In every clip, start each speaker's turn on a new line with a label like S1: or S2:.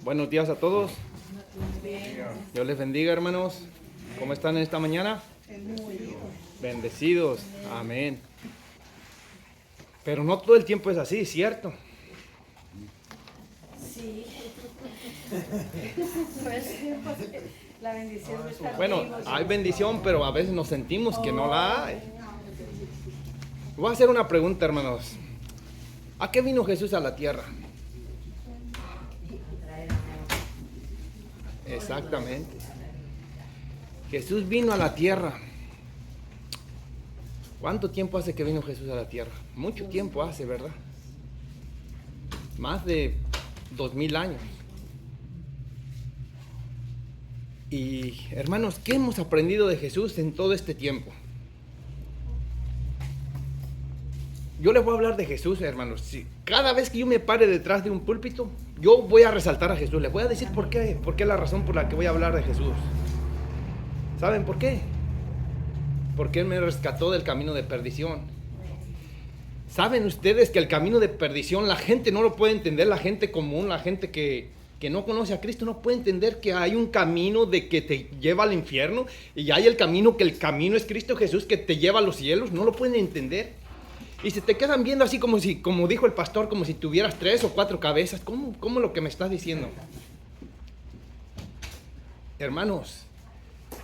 S1: Buenos días a todos. Dios les bendiga, hermanos. ¿Cómo están en esta mañana? Bendecidos. Amén. Pero no todo el tiempo es así, ¿cierto?
S2: Sí. La bendición de estar
S1: Bueno,
S2: vivos.
S1: hay bendición, pero a veces nos sentimos que no la hay. Voy a hacer una pregunta, hermanos. ¿A qué vino Jesús a la tierra? Exactamente. Jesús vino a la tierra. ¿Cuánto tiempo hace que vino Jesús a la tierra? Mucho tiempo hace, ¿verdad? Más de 2000 años. Y hermanos, ¿qué hemos aprendido de Jesús en todo este tiempo? Yo les voy a hablar de Jesús, hermanos. Si cada vez que yo me pare detrás de un púlpito, yo voy a resaltar a Jesús. Les voy a decir por qué es la razón por la que voy a hablar de Jesús. ¿Saben por qué? Porque Él me rescató del camino de perdición. ¿Saben ustedes que el camino de perdición la gente no lo puede entender? La gente común, la gente que no conoce a Cristo no puede entender que hay un camino de que te lleva al infierno y hay el camino que el camino es Cristo Jesús que te lleva a los cielos. No lo pueden entender. Y se te quedan viendo así como dijo el pastor, como si tuvieras 3 o 4 cabezas. ¿Cómo lo que me estás diciendo? Hermanos,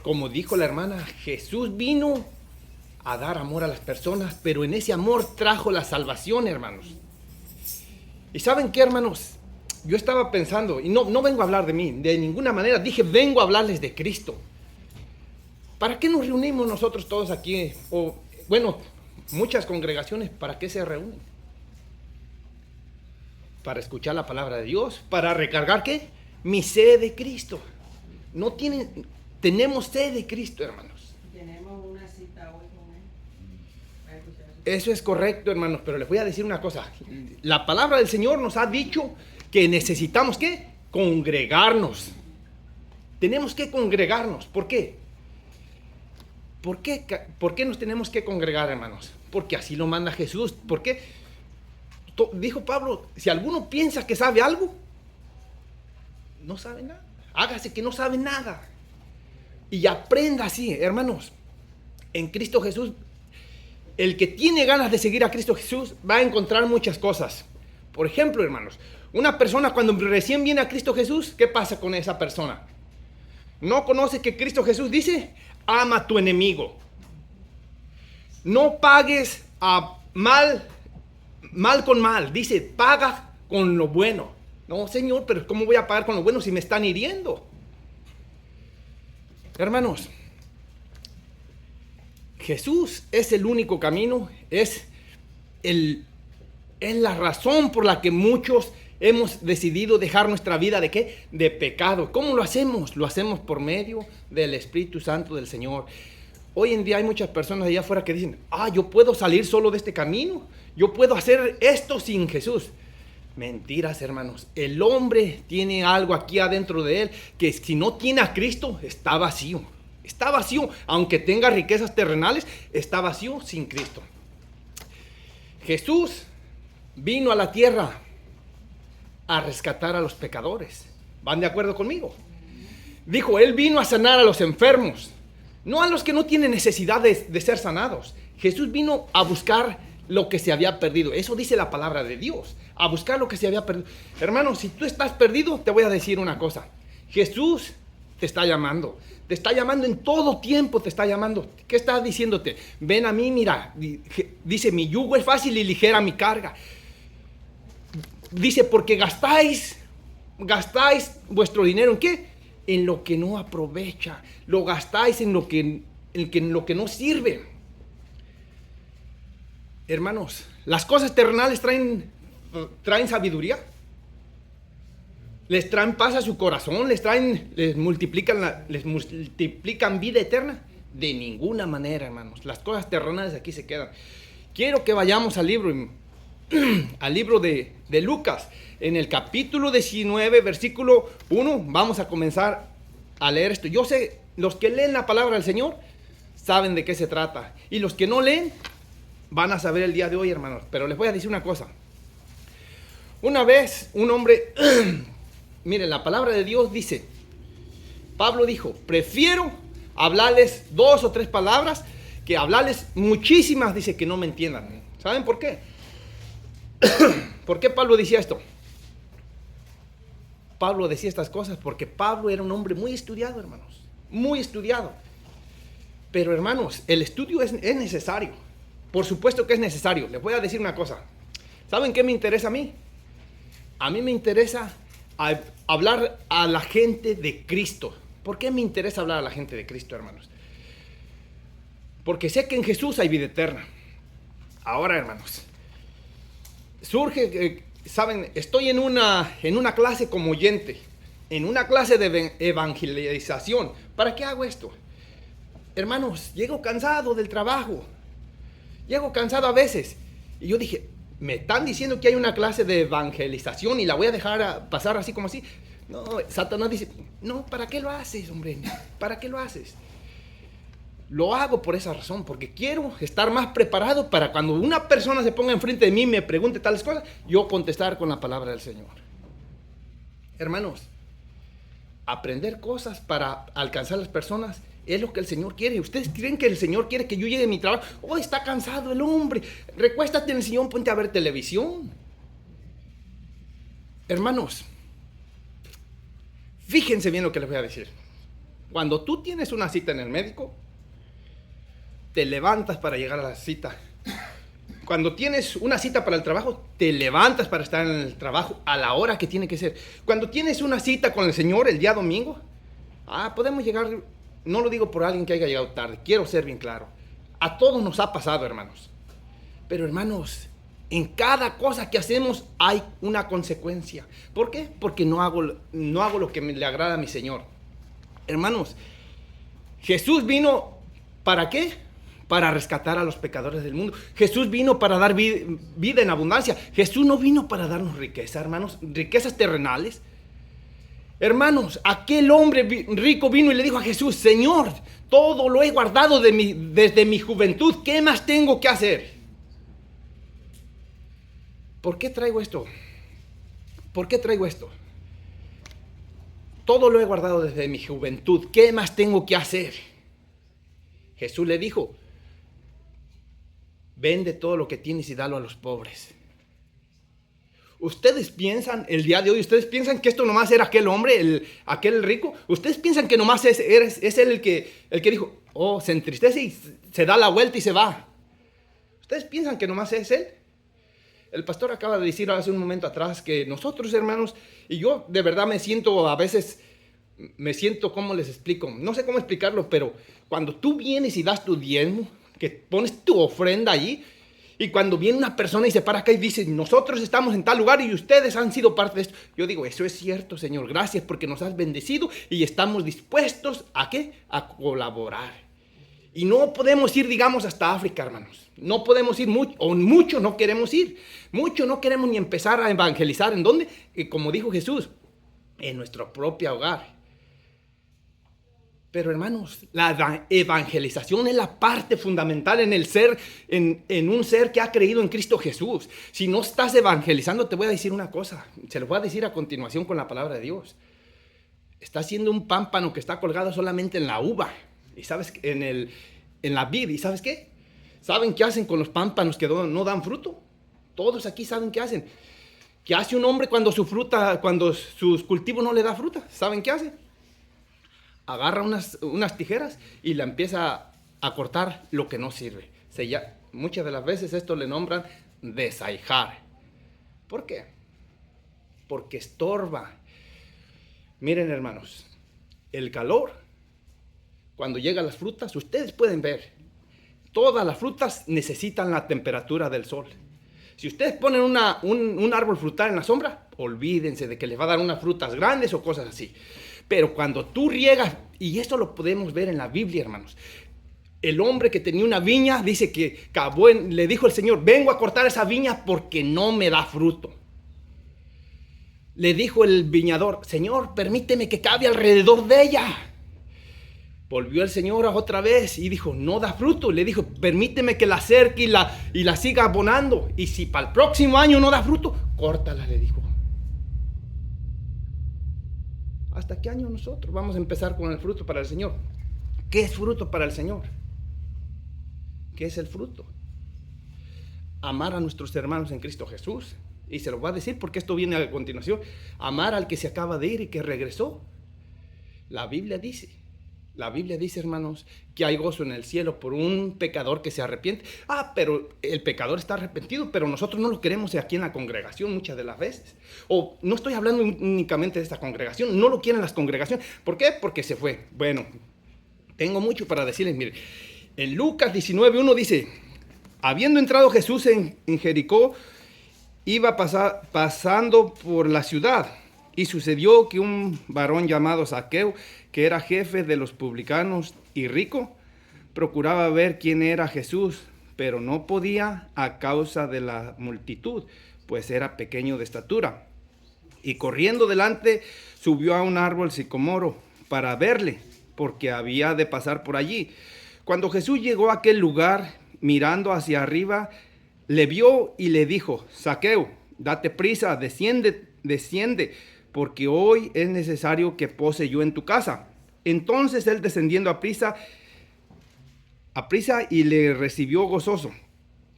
S1: como dijo la hermana, Jesús vino a dar amor a las personas, pero en ese amor trajo la salvación, hermanos. ¿Y saben qué, hermanos? Yo estaba pensando, y no vengo a hablar de mí, de ninguna manera, dije, vengo a hablarles de Cristo. ¿Para qué nos reunimos nosotros todos aquí? O, bueno, muchas congregaciones, ¿para qué se reúnen? Para escuchar la palabra de Dios, para recargar, ¿qué? Mi sed de Cristo. Tenemos sed de Cristo, hermanos.
S3: Tenemos una cita hoy con Él.
S1: Eso es correcto, hermanos, pero les voy a decir una cosa. La palabra del Señor nos ha dicho que necesitamos, ¿qué? Congregarnos. Tenemos que congregarnos. ¿Por qué? ¿Por qué nos tenemos que congregar, hermanos? Porque así lo manda Jesús. ¿Por qué? Dijo Pablo, si alguno piensa que sabe algo, no sabe nada. Hágase que no sabe nada. Y aprenda así, hermanos. En Cristo Jesús, el que tiene ganas de seguir a Cristo Jesús va a encontrar muchas cosas. Por ejemplo, hermanos, una persona cuando recién viene a Cristo Jesús, ¿qué pasa con esa persona? No conoce que Cristo Jesús dice, ama a tu enemigo. No pagues a mal con mal. Dice, paga con lo bueno. No, Señor, pero ¿cómo voy a pagar con lo bueno si me están hiriendo? Hermanos, Jesús es el único camino, es la razón por la que muchos hemos decidido dejar nuestra vida ¿de qué? De pecado. ¿Cómo lo hacemos? Lo hacemos por medio del Espíritu Santo del Señor. Hoy en día hay muchas personas allá afuera que dicen, yo puedo salir solo de este camino, yo puedo hacer esto sin Jesús. Mentiras, hermanos. El hombre tiene algo aquí adentro de él que si no tiene a Cristo, está vacío. Está vacío, aunque tenga riquezas terrenales, está vacío sin Cristo. Jesús vino a la tierra a rescatar a los pecadores. ¿Van de acuerdo conmigo? Dijo, Él vino a sanar a los enfermos, no a los que no tienen necesidad de ser sanados. Jesús vino a buscar lo que se había perdido. Eso dice la palabra de Dios, a buscar lo que se había perdido. Hermano, si tú estás perdido, te voy a decir una cosa. Jesús te está llamando en todo tiempo, te está llamando. ¿Qué está diciéndote? Ven a mí, mira, dice, mi yugo es fácil y ligera mi carga. Dice, porque gastáis vuestro dinero ¿en qué? En lo que no aprovecha. Lo gastáis en lo que no sirve. Hermanos, las cosas terrenales traen sabiduría. Les traen paz a su corazón, les multiplican vida eterna. De ninguna manera, hermanos. Las cosas terrenales aquí se quedan. Quiero que vayamos al libro al libro de Lucas, en el capítulo 19, versículo 1. Vamos a comenzar a leer esto. Yo sé, los que leen la palabra del Señor saben de qué se trata. Y los que no leen van a saber el día de hoy, hermanos. Pero les voy a decir una cosa. Una vez un hombre, miren, la palabra de Dios dice, Pablo dijo, prefiero hablarles 2 o 3 palabras que hablarles muchísimas, dice, que no me entiendan. ¿Saben por qué? ¿Por qué Pablo decía esto? Pablo decía estas cosas porque Pablo era un hombre muy estudiado, hermanos. Muy estudiado. Pero, hermanos, el estudio es necesario. Por supuesto que es necesario. Les voy a decir una cosa. ¿Saben qué me interesa a mí? A mí me interesa hablar a la gente de Cristo. ¿Por qué me interesa hablar a la gente de Cristo, hermanos? Porque sé que en Jesús hay vida eterna. Ahora, hermanos, surge, saben, estoy en una clase como oyente, en una clase de evangelización. ¿Para qué hago esto? Hermanos, llego cansado del trabajo. Llego cansado a veces. Y yo dije, me están diciendo que hay una clase de evangelización y la voy a dejar pasar así como así. No, Satanás dice, no, ¿para qué lo haces, hombre? ¿Para qué lo haces? Lo hago por esa razón, porque quiero estar más preparado para cuando una persona se ponga enfrente de mí y me pregunte tales cosas, yo contestar con la palabra del Señor. Hermanos, aprender cosas para alcanzar a las personas es lo que el Señor quiere. ¿Ustedes creen que el Señor quiere que yo llegue a mi trabajo? Oh, está cansado el hombre. Recuéstate en el sillón, ponte a ver televisión. Hermanos, fíjense bien lo que les voy a decir. Cuando tú tienes una cita en el médico, te levantas para llegar a la cita. Cuando tienes una cita para el trabajo, te levantas para estar en el trabajo a la hora que tiene que ser. Cuando tienes una cita con el Señor el día domingo, podemos llegar, no lo digo por alguien que haya llegado tarde, quiero ser bien claro. A todos nos ha pasado, hermanos. Pero, hermanos, en cada cosa que hacemos hay una consecuencia. ¿Por qué? Porque no hago lo que le agrada a mi Señor. Hermanos, Jesús vino, ¿para qué? Para rescatar a los pecadores del mundo. Jesús vino para dar vida en abundancia. Jesús no vino para darnos riqueza, hermanos, riquezas terrenales. Hermanos, aquel hombre rico vino y le dijo a Jesús, Señor, todo lo he guardado desde mi juventud, ¿qué más tengo que hacer? ¿Por qué traigo esto? ¿Por qué traigo esto? Todo lo he guardado desde mi juventud, ¿qué más tengo que hacer? Jesús le dijo, vende todo lo que tienes y dalo a los pobres. Ustedes piensan, el día de hoy, ustedes piensan que esto nomás era aquel hombre, aquel rico. Ustedes piensan que nomás es él el que dijo, se entristece y se da la vuelta y se va. Ustedes piensan que nomás es él. El pastor acaba de decir hace un momento atrás que nosotros, hermanos, y yo de verdad a veces me siento, ¿cómo les explico? No sé cómo explicarlo, pero cuando tú vienes y das tu diezmo, que pones tu ofrenda allí, y cuando viene una persona y se para acá y dice, nosotros estamos en tal lugar y ustedes han sido parte de esto. Yo digo, eso es cierto, Señor, gracias porque nos has bendecido y estamos dispuestos ¿a qué? A colaborar. Y no podemos ir, digamos, hasta África, hermanos. No podemos ir mucho no queremos ir. Mucho no queremos ni empezar a evangelizar. ¿En dónde? Como dijo Jesús, en nuestro propio hogar. Pero, hermanos, la evangelización es la parte fundamental en el ser, en un ser que ha creído en Cristo Jesús. Si no estás evangelizando, te voy a decir una cosa. Se lo voy a decir a continuación con la palabra de Dios. Está siendo un pámpano que está colgado solamente en la uva. Y sabes, en la vid. ¿Y sabes qué? ¿Saben qué hacen con los pámpanos que no dan fruto? Todos aquí saben qué hacen. ¿Qué hace un hombre cuando sus cultivos no le da fruta? ¿Saben qué hace? Agarra unas tijeras y la empieza a cortar lo que no sirve. Muchas de las veces esto le nombran desaijar. ¿Por qué? Porque estorba. Miren, hermanos, el calor, cuando llegan las frutas, ustedes pueden ver, todas las frutas necesitan la temperatura del sol. Si ustedes ponen un árbol frutal en la sombra, olvídense de que les va a dar unas frutas grandes o cosas así. Pero cuando tú riegas, y esto lo podemos ver en la Biblia, hermanos, el hombre que tenía una viña, dice que le dijo el Señor, vengo a cortar esa viña porque no me da fruto. Le dijo el viñador, Señor, permíteme que cabe alrededor de ella. Volvió el Señor otra vez y dijo, no da fruto. Le dijo, permíteme que la acerque y la siga abonando. Y si para el próximo año no da fruto, córtala, le dijo. ¿Hasta qué año nosotros vamos a empezar con el fruto para el Señor? ¿Qué es fruto para el Señor? ¿Qué es el fruto? Amar a nuestros hermanos en Cristo Jesús. Y se lo va a decir porque esto viene a continuación. Amar al que se acaba de ir y que regresó. La Biblia dice, hermanos, que hay gozo en el cielo por un pecador que se arrepiente. Pero el pecador está arrepentido, pero nosotros no lo queremos aquí en la congregación muchas de las veces. O no estoy hablando únicamente de esta congregación, no lo quieren las congregaciones. ¿Por qué? Porque se fue. Bueno, tengo mucho para decirles. Mire, en Lucas 19:1 dice, habiendo entrado Jesús en Jericó, iba pasando por la ciudad, y sucedió que un varón llamado Zaqueo, que era jefe de los publicanos y rico, procuraba ver quién era Jesús, pero no podía a causa de la multitud, pues era pequeño de estatura. Y corriendo delante, subió a un árbol sicomoro para verle, porque había de pasar por allí. Cuando Jesús llegó a aquel lugar, mirando hacia arriba, le vio y le dijo, Zaqueo, date prisa, desciende, porque hoy es necesario que pose yo en tu casa. Entonces él descendiendo a prisa y le recibió gozoso.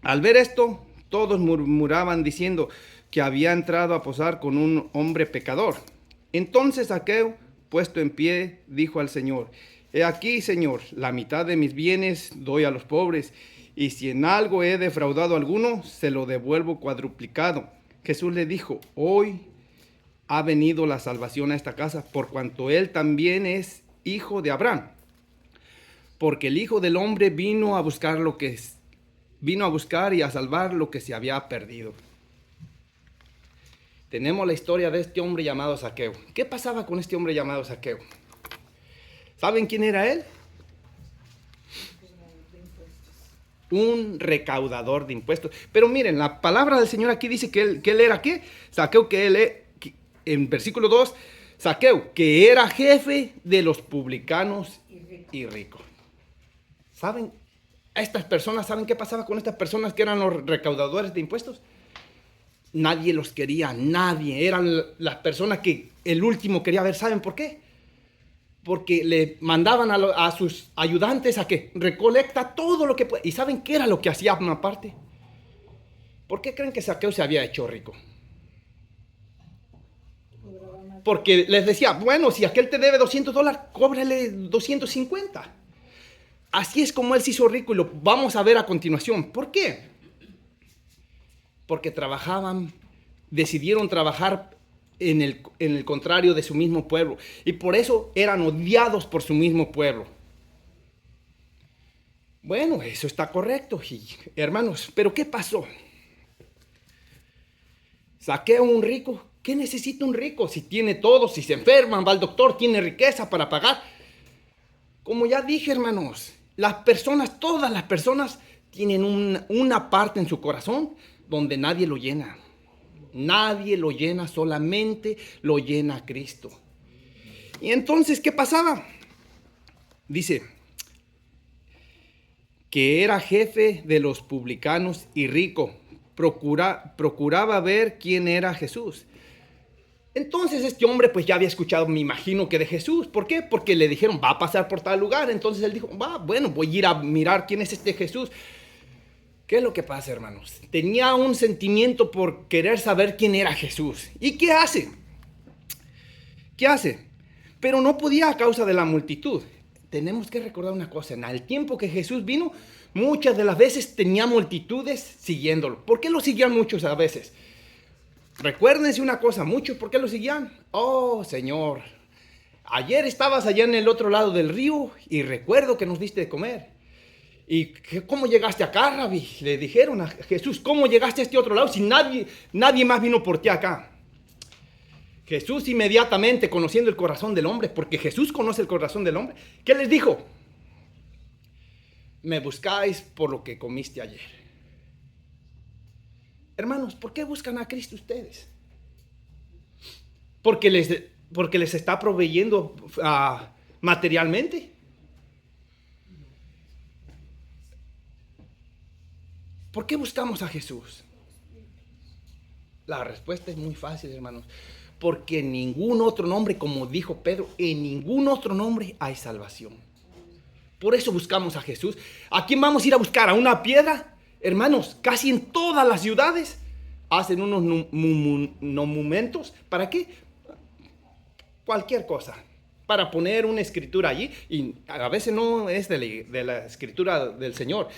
S1: Al ver esto, todos murmuraban diciendo que había entrado a posar con un hombre pecador. Entonces Zaqueo, puesto en pie, dijo al Señor, he aquí, Señor, la mitad de mis bienes doy a los pobres, y si en algo he defraudado a alguno, se lo devuelvo cuadruplicado. Jesús le dijo, hoy ha venido la salvación a esta casa, por cuanto él también es hijo de Abraham. Porque el Hijo del Hombre vino a buscar y a salvar lo que se había perdido. Tenemos la historia de este hombre llamado Zaqueo. ¿Qué pasaba con este hombre llamado Zaqueo? ¿Saben quién era él? Un recaudador de impuestos. Pero miren, la palabra del Señor aquí dice que él era ¿qué? Zaqueo, en versículo 2, Zaqueo, que era jefe de los publicanos y ricos. ¿Saben? Estas personas, ¿saben qué pasaba con estas personas que eran los recaudadores de impuestos? Nadie los quería, nadie. Eran las personas que el último quería ver. ¿Saben por qué? Porque le mandaban a sus ayudantes a que recolecta todo lo que puede. ¿Y saben qué era lo que hacía una parte? ¿Por qué creen que Zaqueo se había hecho rico? Porque les decía, bueno, si aquel te debe $200, cóbrale 250. Así es como él se hizo rico y lo vamos a ver a continuación. ¿Por qué? Porque decidieron trabajar en el contrario de su mismo pueblo. Y por eso eran odiados por su mismo pueblo. Bueno, eso está correcto, hermanos. Pero ¿qué pasó? Zaqueo, un rico. ¿Qué necesita un rico? Si tiene todo, si se enferman, va al doctor, tiene riqueza para pagar. Como ya dije, hermanos, todas las personas tienen una parte en su corazón donde nadie lo llena. Nadie lo llena, solamente lo llena Cristo. Y entonces, ¿qué pasaba? Dice que era jefe de los publicanos y rico. Procuraba ver quién era Jesús. Entonces este hombre pues ya había escuchado, me imagino que de Jesús. ¿Por qué? Porque le dijeron, va a pasar por tal lugar. Entonces él dijo, voy a ir a mirar quién es este Jesús. ¿Qué es lo que pasa, hermanos? Tenía un sentimiento por querer saber quién era Jesús. ¿Y qué hace? ¿Qué hace? Pero no podía a causa de la multitud. Tenemos que recordar una cosa. En el tiempo que Jesús vino, muchas de las veces tenía multitudes siguiéndolo. ¿Por qué lo seguían muchos a veces? Recuérdense una cosa, muchos, ¿por qué lo seguían? Oh, Señor, ayer estabas allá en el otro lado del río y recuerdo que nos diste de comer. ¿Y cómo llegaste acá, Rabí? Le dijeron a Jesús, ¿cómo llegaste a este otro lado si nadie más vino por ti acá? Jesús inmediatamente, conociendo el corazón del hombre, porque Jesús conoce el corazón del hombre, ¿qué les dijo? me buscáis por lo que comiste ayer. Hermanos, ¿por qué buscan a Cristo ustedes? Porque les está proveyendo materialmente. ¿Por qué buscamos a Jesús? La respuesta es muy fácil, hermanos. Porque en ningún otro nombre, como dijo Pedro, en ningún otro nombre hay salvación. Por eso buscamos a Jesús. ¿A quién vamos a ir a buscar? ¿A una piedra? Hermanos, casi en todas las ciudades hacen unos monumentos. ¿Para qué? Cualquier cosa. Para poner una escritura allí. Y a veces no es de la escritura del Señor.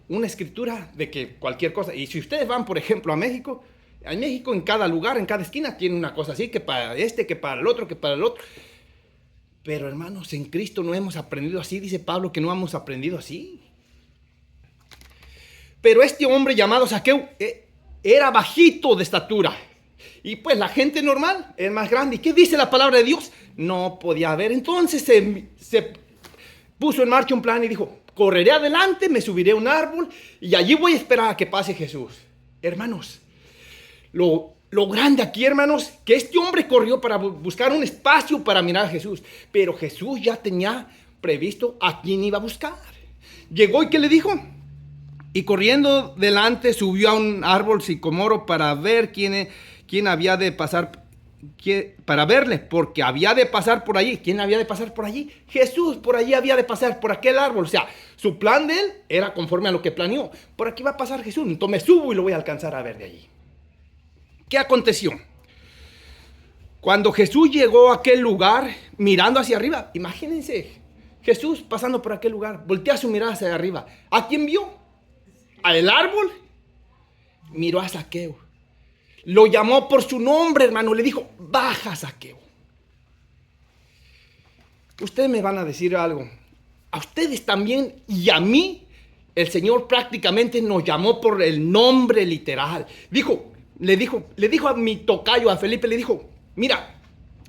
S1: Una escritura de que cualquier cosa. Y si ustedes van, por ejemplo, a México, en México, en cada lugar, en cada esquina, tiene una cosa así, que para este, que para el otro, que para el otro. Pero hermanos, en Cristo no hemos aprendido así, dice Pablo, que no hemos aprendido así. Pero este hombre llamado Zaqueo era bajito de estatura. Y pues la gente normal es más grande. ¿Y qué dice la palabra de Dios? No podía ver. Entonces se puso en marcha un plan y dijo, correré adelante, me subiré a un árbol y allí voy a esperar a que pase Jesús. Hermanos, lo grande aquí, hermanos, que este hombre corrió para buscar un espacio para mirar a Jesús. Pero Jesús ya tenía previsto a quién iba a buscar. Llegó y ¿qué le dijo? Y corriendo delante subió a un árbol sicomoro para ver quién había de pasar, para verle, porque había de pasar por allí. ¿Quién había de pasar por allí? Jesús por allí había de pasar, por aquel árbol. O sea, su plan de él era conforme a lo que planeó. Por aquí va a pasar Jesús, entonces me subo y lo voy a alcanzar a ver de allí. ¿Qué aconteció? Cuando Jesús llegó a aquel lugar, mirando hacia arriba, imagínense, Jesús pasando por aquel lugar, voltea su mirada hacia arriba. ¿A quién vio? ¿Al árbol? Miró a Zaqueo. Lo llamó por su nombre, hermano. Le dijo, baja, Zaqueo. Ustedes me van a decir algo. A ustedes también y a mí, el Señor prácticamente nos llamó por el nombre literal. Le dijo a mi tocayo, a Felipe, le dijo, mira,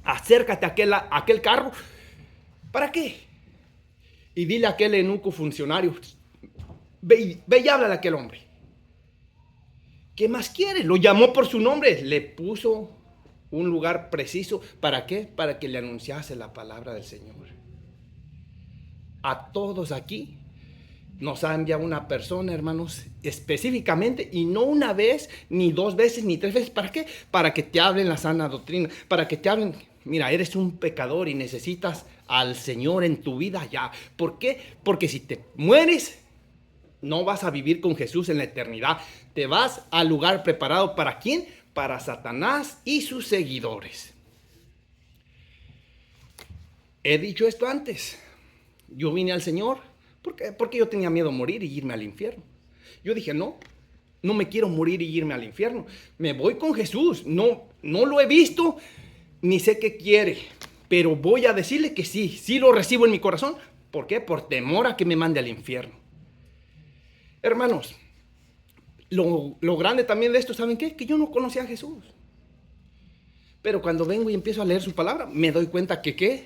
S1: acércate a aquel carro. ¿Para qué? Y dile a aquel eunuco funcionario, ve y háblale a aquel hombre. ¿Qué más quiere? Lo llamó por su nombre, le puso un lugar preciso. ¿Para qué? Para que le anunciase la palabra del Señor. A todos aquí nos ha enviado una persona, hermanos, específicamente, y no una vez, ni dos veces, ni tres veces. ¿Para qué? Para que te hablen la sana doctrina, para que te hablen, mira, eres un pecador y necesitas al Señor en tu vida ya. ¿Por qué? Porque si te mueres, no vas a vivir con Jesús en la eternidad. Te vas al lugar preparado. ¿Para quién? Para Satanás y sus seguidores. He dicho esto antes. Yo vine al Señor porque yo tenía miedo a morir y irme al infierno. Yo dije, no me quiero morir y irme al infierno. Me voy con Jesús. No lo he visto, ni sé qué quiere. Pero voy a decirle que sí lo recibo en mi corazón. ¿Por qué? Por temor a que me mande al infierno. Hermanos, lo grande también de esto, ¿saben qué? Que yo no conocía a Jesús. Pero cuando vengo y empiezo a leer su palabra, me doy cuenta que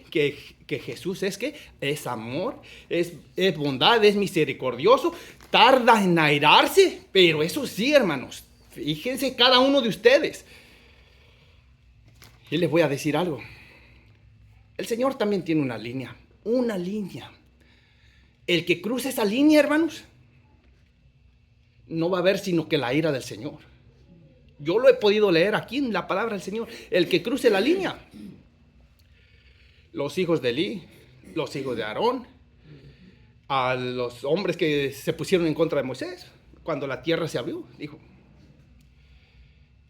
S1: Jesús es amor, es bondad, es misericordioso, tarda en airarse, pero eso sí, hermanos, fíjense cada uno de ustedes. Y les voy a decir algo. El Señor también tiene una línea. El que cruza esa línea, hermanos, no va a haber sino que la ira del Señor. Yo lo he podido leer aquí en la palabra del Señor. El que cruce la línea. Los hijos de Elí, los hijos de Aarón, a los hombres que se pusieron en contra de Moisés, cuando la tierra se abrió, dijo,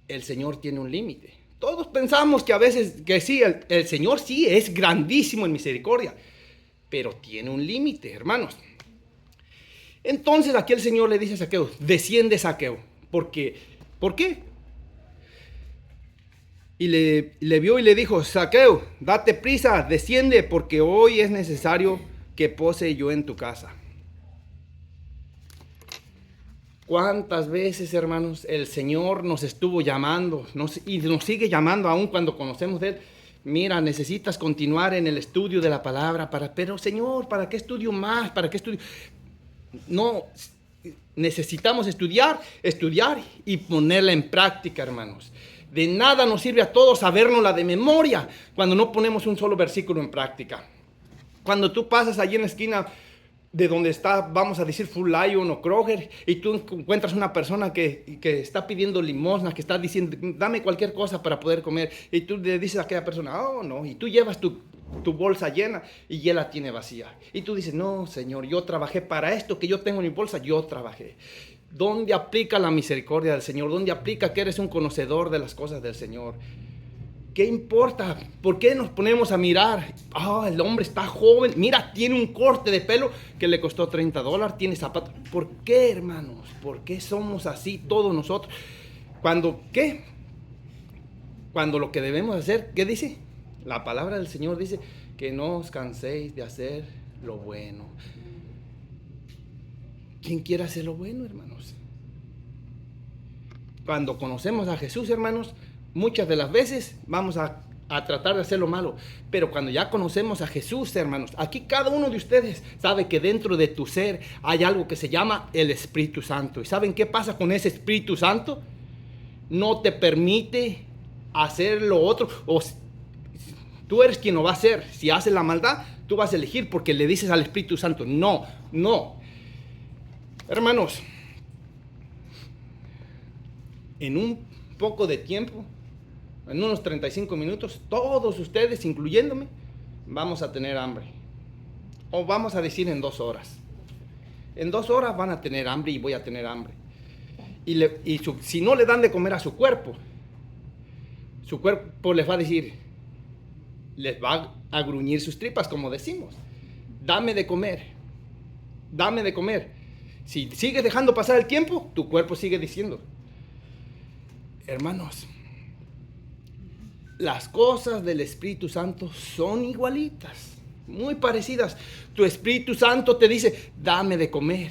S1: el Señor tiene un límite. Todos pensamos que a veces, que sí, el Señor sí es grandísimo en misericordia, pero tiene un límite, hermanos. Entonces aquí el Señor le dice a Zaqueo, desciende Zaqueo. ¿Por qué? Y le vio y le dijo, Zaqueo, date prisa, desciende, porque hoy es necesario que pose yo en tu casa. ¿Cuántas veces, hermanos, el Señor nos estuvo llamando y nos sigue llamando aún cuando conocemos de Él? Mira, necesitas continuar en el estudio de la palabra, pero Señor, ¿para qué estudio más? ¿Para qué estudio? No, necesitamos estudiar y ponerla en práctica, hermanos. De nada nos sirve a todos sabérnosla de memoria cuando no ponemos un solo versículo en práctica. Cuando tú pasas allí en la esquina de donde está, vamos a decir, Full Lion o Kroger, y tú encuentras una persona que está pidiendo limosna, que está diciendo, dame cualquier cosa para poder comer, y tú le dices a aquella persona, oh no, y tú llevas tu bolsa llena y él la tiene vacía. Y tú dices, no, Señor, yo trabajé para esto que yo tengo en mi bolsa, yo trabajé. ¿Dónde aplica la misericordia del Señor? ¿Dónde aplica que eres un conocedor de las cosas del Señor? ¿Qué importa? ¿Por qué nos ponemos a mirar? El hombre está joven. Mira, tiene un corte de pelo que le costó $30. Tiene zapatos. ¿Por qué, hermanos? ¿Por qué somos así todos nosotros? Cuando lo que debemos hacer, ¿qué dice? La palabra del Señor dice que no os canséis de hacer lo bueno. ¿Quién quiere hacer lo bueno, hermanos? Cuando conocemos a Jesús, hermanos, muchas de las veces vamos a tratar de hacer lo malo. Pero cuando ya conocemos a Jesús, hermanos, aquí cada uno de ustedes sabe que dentro de tu ser hay algo que se llama el Espíritu Santo. ¿Y saben qué pasa con ese Espíritu Santo? No te permite hacer lo otro. Tú eres quien lo va a hacer. Si haces la maldad, tú vas a elegir porque le dices al Espíritu Santo, no. Hermanos, en un poco de tiempo, en unos 35 minutos, todos ustedes, incluyéndome, vamos a tener hambre. O vamos a decir en 2 horas. En 2 horas van a tener hambre y voy a tener hambre. Si no le dan de comer a su cuerpo les va a decir, les va a gruñir sus tripas, como decimos. Dame de comer. Si sigues dejando pasar el tiempo, tu cuerpo sigue diciendo. Hermanos, las cosas del Espíritu Santo son igualitas, muy parecidas. Tu Espíritu Santo te dice, dame de comer.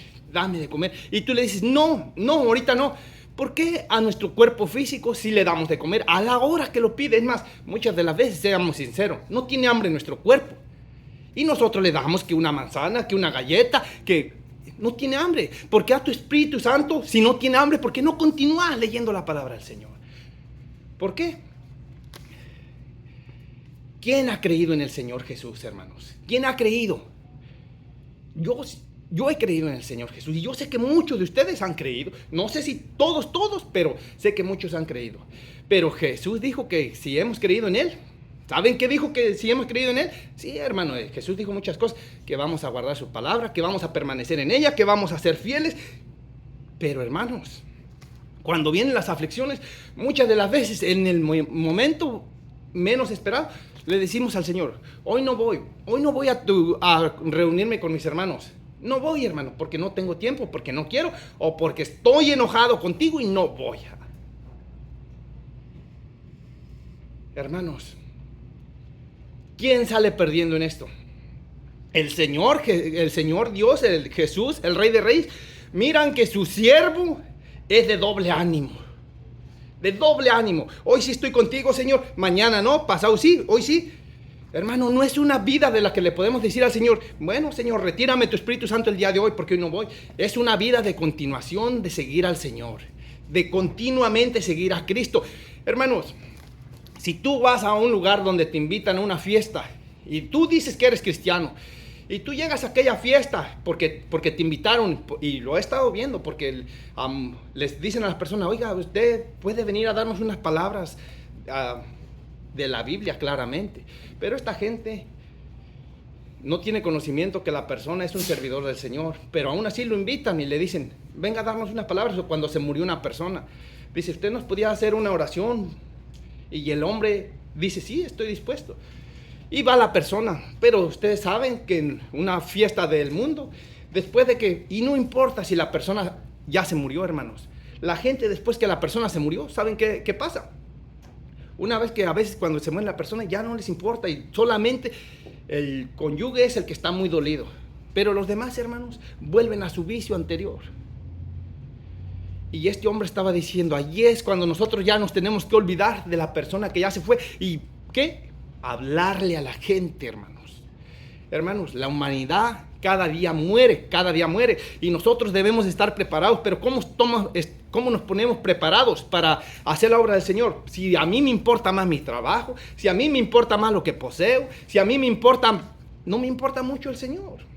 S1: Y tú le dices, no, ahorita no. ¿Por qué a nuestro cuerpo físico sí le damos de comer a la hora que lo pide? Es más, muchas de las veces, seamos sinceros, no tiene hambre nuestro cuerpo. Y nosotros le damos que una manzana, que una galleta, que no tiene hambre. ¿Por qué a tu Espíritu Santo, si no tiene hambre, por qué no continúas leyendo la palabra del Señor? ¿Por qué? ¿Quién ha creído en el Señor Jesús, hermanos? ¿Quién ha creído? Yo he creído en el Señor Jesús y yo sé que muchos de ustedes han creído. No sé si todos, pero sé que muchos han creído. Pero Jesús dijo que si hemos creído en Él, ¿saben qué dijo que si hemos creído en Él? Sí, hermano, Jesús dijo muchas cosas, que vamos a guardar su palabra, que vamos a permanecer en ella, que vamos a ser fieles. Pero, hermanos, cuando vienen las aflicciones, muchas de las veces en el momento menos esperado, le decimos al Señor, hoy no voy a reunirme con mis hermanos. No voy, hermano, porque no tengo tiempo, porque no quiero, o porque estoy enojado contigo y no voy. Hermanos, ¿quién sale perdiendo en esto? El Señor Dios, el Jesús, el Rey de Reyes. Miran que su siervo es de doble ánimo. Hoy sí estoy contigo, Señor. Mañana no, pasado sí, hoy sí. Hermano, no es una vida de la que le podemos decir al Señor, bueno, Señor, retírame tu Espíritu Santo el día de hoy porque hoy no voy. Es una vida de continuación, de seguir al Señor, de continuamente seguir a Cristo. Hermanos, si tú vas a un lugar donde te invitan a una fiesta y tú dices que eres cristiano y tú llegas a aquella fiesta porque te invitaron, y lo he estado viendo porque les dicen a las personas, oiga, usted puede venir a darnos unas palabras de la Biblia claramente, pero esta gente no tiene conocimiento que la persona es un servidor del Señor, pero aún así lo invitan y le dicen, venga a darnos unas palabras. O cuando se murió una persona, dice, ¿usted nos podía hacer una oración? Y el hombre dice, sí, estoy dispuesto. Y va la persona, pero ustedes saben que en una fiesta del mundo, después de que, y no importa si la persona ya se murió, hermanos, la gente después que la persona se murió, ¿saben qué pasa? Una vez que a veces cuando se muere la persona ya no les importa y solamente el cónyuge es el que está muy dolido. Pero los demás, hermanos, vuelven a su vicio anterior. Y este hombre estaba diciendo, allí es cuando nosotros ya nos tenemos que olvidar de la persona que ya se fue. ¿Y qué? Hablarle a la gente, hermanos. Hermanos, la humanidad cada día muere, cada día muere. Y nosotros debemos estar preparados, pero ¿cómo nos ponemos preparados para hacer la obra del Señor? Si a mí me importa más mi trabajo, si a mí me importa más lo que poseo, si a mí no me importa mucho el Señor.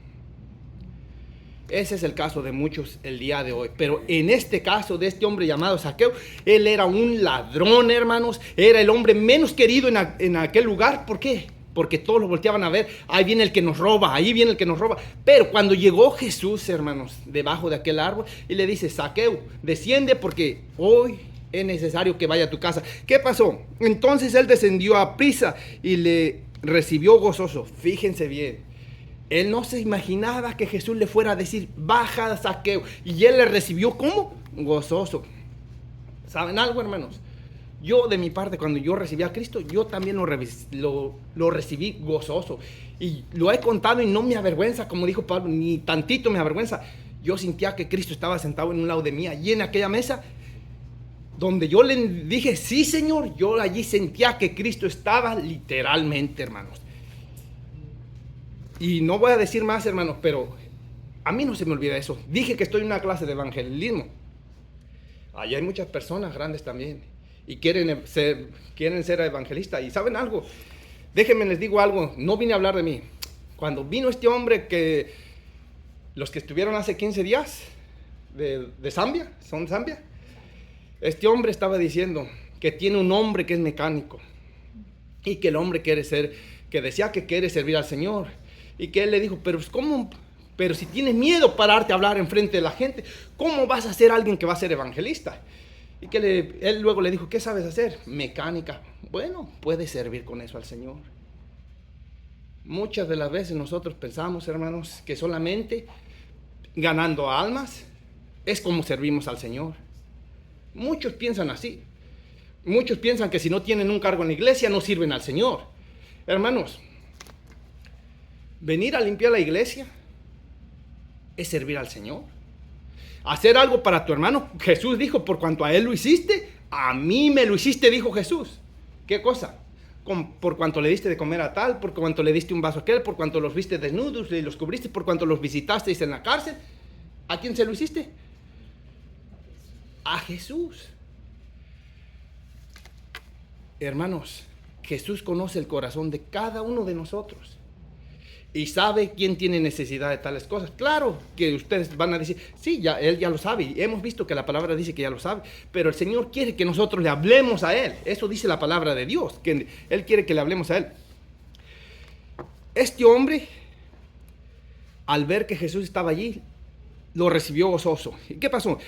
S1: Ese es el caso de muchos el día de hoy. Pero en este caso de este hombre llamado Zaqueo, él era un ladrón, hermanos. Era el hombre menos querido en aquel lugar. ¿Por qué? Porque todos lo volteaban a ver. Ahí viene el que nos roba, ahí viene el que nos roba. Pero cuando llegó Jesús, hermanos, debajo de aquel árbol, y le dice: Zaqueo, desciende porque hoy es necesario que vaya a tu casa. ¿Qué pasó? Entonces él descendió a prisa y le recibió gozoso. Fíjense bien. Él no se imaginaba que Jesús le fuera a decir: baja, Zaqueo. Y él le recibió ¿cómo? Gozoso. ¿Saben algo, hermanos? Yo, de mi parte, cuando yo recibí a Cristo, yo también lo recibí gozoso. Y lo he contado y no me avergüenza, como dijo Pablo, ni tantito me avergüenza. Yo sentía que Cristo estaba sentado en un lado de mí, allí en aquella mesa, donde yo le dije: sí, Señor. Yo allí sentía que Cristo estaba literalmente, hermanos. Y no voy a decir más, hermanos, pero a mí no se me olvida eso. Dije que estoy en una clase de evangelismo. Allá hay muchas personas grandes también y quieren ser evangelistas. ¿Y saben algo? Déjenme les digo algo. No vine a hablar de mí. Cuando vino este hombre, los que estuvieron hace 15 días de Zambia, son Zambia, este hombre estaba diciendo que tiene un hombre que es mecánico y que el hombre que decía que quiere servir al Señor. Y que él le dijo: pero ¿cómo? Pero si tienes miedo pararte a hablar enfrente de la gente, ¿cómo vas a ser alguien que va a ser evangelista? Y que él luego le dijo: ¿qué sabes hacer? Mecánica. Bueno, puedes servir con eso al Señor. Muchas de las veces nosotros pensamos, hermanos, que solamente ganando almas es como servimos al Señor. Muchos piensan así. Muchos piensan que si no tienen un cargo en la iglesia no sirven al Señor. Hermanos, venir a limpiar la iglesia es servir al Señor. Hacer algo para tu hermano. Jesús dijo: por cuanto a él lo hiciste, a mí me lo hiciste, dijo Jesús. ¿Qué cosa? Por cuanto le diste de comer a tal, por cuanto le diste un vaso a aquel, por cuanto los viste desnudos y los cubriste, por cuanto los visitasteis en la cárcel. ¿A quién se lo hiciste? A Jesús. Hermanos, Jesús conoce el corazón de cada uno de nosotros. Y sabe quién tiene necesidad de tales cosas. Claro que ustedes van a decir: sí, él ya lo sabe. Y hemos visto que la palabra dice que ya lo sabe. Pero el Señor quiere que nosotros le hablemos a Él. Eso dice la palabra de Dios, que Él quiere que le hablemos a Él. Este hombre, al ver que Jesús estaba allí, lo recibió gozoso. ¿Y qué pasó?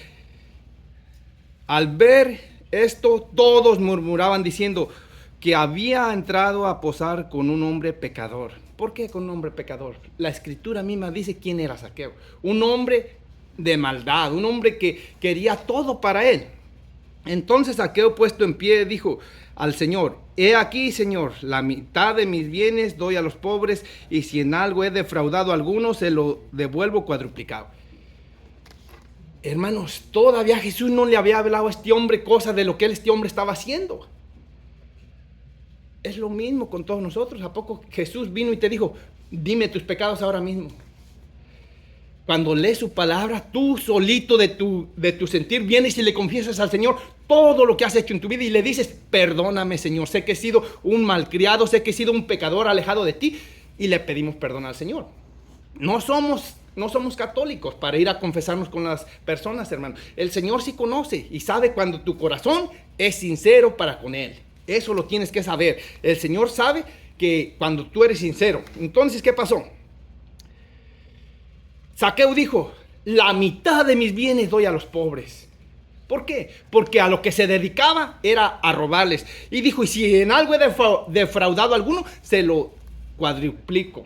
S1: Al ver esto, todos murmuraban diciendo que había entrado a posar con un hombre pecador. ¿Por qué con un hombre pecador? La escritura misma dice quién era Zaqueo. Un hombre de maldad, un hombre que quería todo para él. Entonces Zaqueo, puesto en pie, dijo al Señor: he aquí, Señor, la mitad de mis bienes doy a los pobres, y si en algo he defraudado a alguno, se lo devuelvo cuadruplicado. Hermanos, todavía Jesús no le había hablado a este hombre cosas de lo que este hombre estaba haciendo. Es lo mismo con todos nosotros. ¿A poco Jesús vino y te dijo: dime tus pecados ahora mismo? Cuando lees su palabra, tú solito de tu sentir vienes y le confiesas al Señor todo lo que has hecho en tu vida y le dices: perdóname, Señor, sé que he sido un malcriado, sé que he sido un pecador alejado de ti, y le pedimos perdón al Señor. No somos católicos para ir a confesarnos con las personas, hermano. El Señor sí conoce y sabe cuando tu corazón es sincero para con Él. Eso lo tienes que saber. El Señor sabe que cuando tú eres sincero. Entonces, ¿qué pasó? Zaqueo dijo: la mitad de mis bienes doy a los pobres. ¿Por qué? Porque a lo que se dedicaba era a robarles. Y dijo: y si en algo he defraudado a alguno, se lo cuadruplico.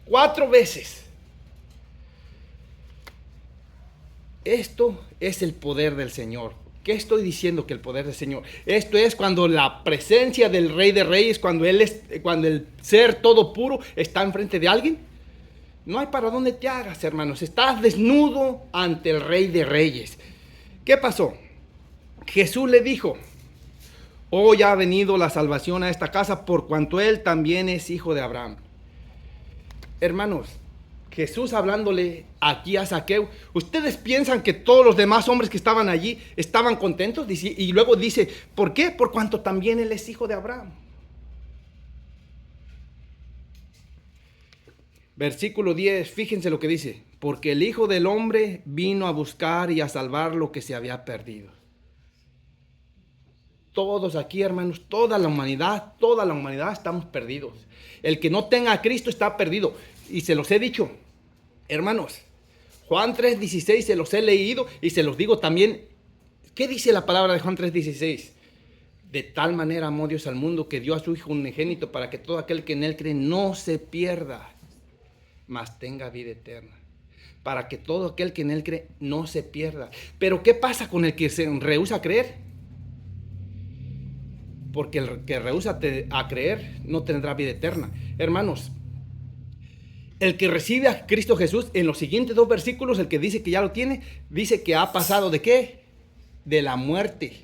S1: 4 veces. Esto es el poder del Señor. ¿Qué estoy diciendo que el poder del Señor? Esto es cuando la presencia del Rey de Reyes, cuando el ser todo puro está enfrente de alguien. No hay para dónde te hagas, hermanos. Estás desnudo ante el Rey de Reyes. ¿Qué pasó? Jesús le dijo: hoy ha venido la salvación a esta casa, por cuanto él también es hijo de Abraham. Hermanos, Jesús hablándole aquí a Zaqueo, ¿ustedes piensan que todos los demás hombres que estaban allí estaban contentos? Y luego dice, ¿por qué? Por cuanto también él es hijo de Abraham. Versículo 10, fíjense lo que dice, porque el Hijo del Hombre vino a buscar y a salvar lo que se había perdido. Todos aquí, hermanos, toda la humanidad estamos perdidos. El que no tenga a Cristo está perdido. Y se los he dicho, hermanos, Juan 3:16 se los he leído y se los digo también. ¿Qué dice la palabra de Juan 3:16? De tal manera amó Dios al mundo que dio a su Hijo unigénito para que todo aquel que en él cree no se pierda, mas tenga vida eterna. Para que todo aquel que en él cree no se pierda. Pero ¿qué pasa con el que se rehúsa a creer? Porque el que rehúsa a creer no tendrá vida eterna. Hermanos, el que recibe a Cristo Jesús, en los siguientes 2 versículos, el que dice que ya lo tiene, dice que ha pasado ¿de qué? De la muerte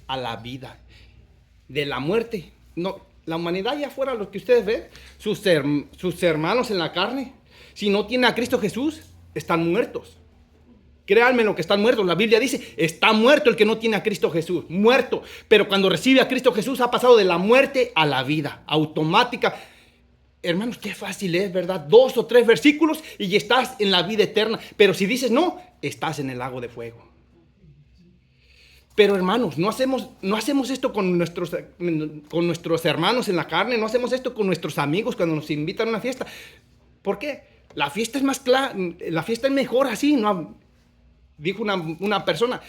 S1: a la vida. De la muerte. No, la humanidad ya fuera lo que ustedes ven, sus hermanos en la carne, si no tiene a Cristo Jesús, están muertos. Créanme lo que están muertos. La Biblia dice, está muerto el que no tiene a Cristo Jesús. Muerto. Pero cuando recibe a Cristo Jesús ha pasado de la muerte a la vida. Automática. Hermanos, qué fácil es, ¿verdad? 2 o 3 versículos y ya estás en la vida eterna. Pero si dices no, estás en el lago de fuego. Pero hermanos, no hacemos esto con nuestros hermanos en la carne. No hacemos esto con nuestros amigos cuando nos invitan a una fiesta. ¿Por qué? La fiesta es más clara, la fiesta es mejor así, no, dijo una persona,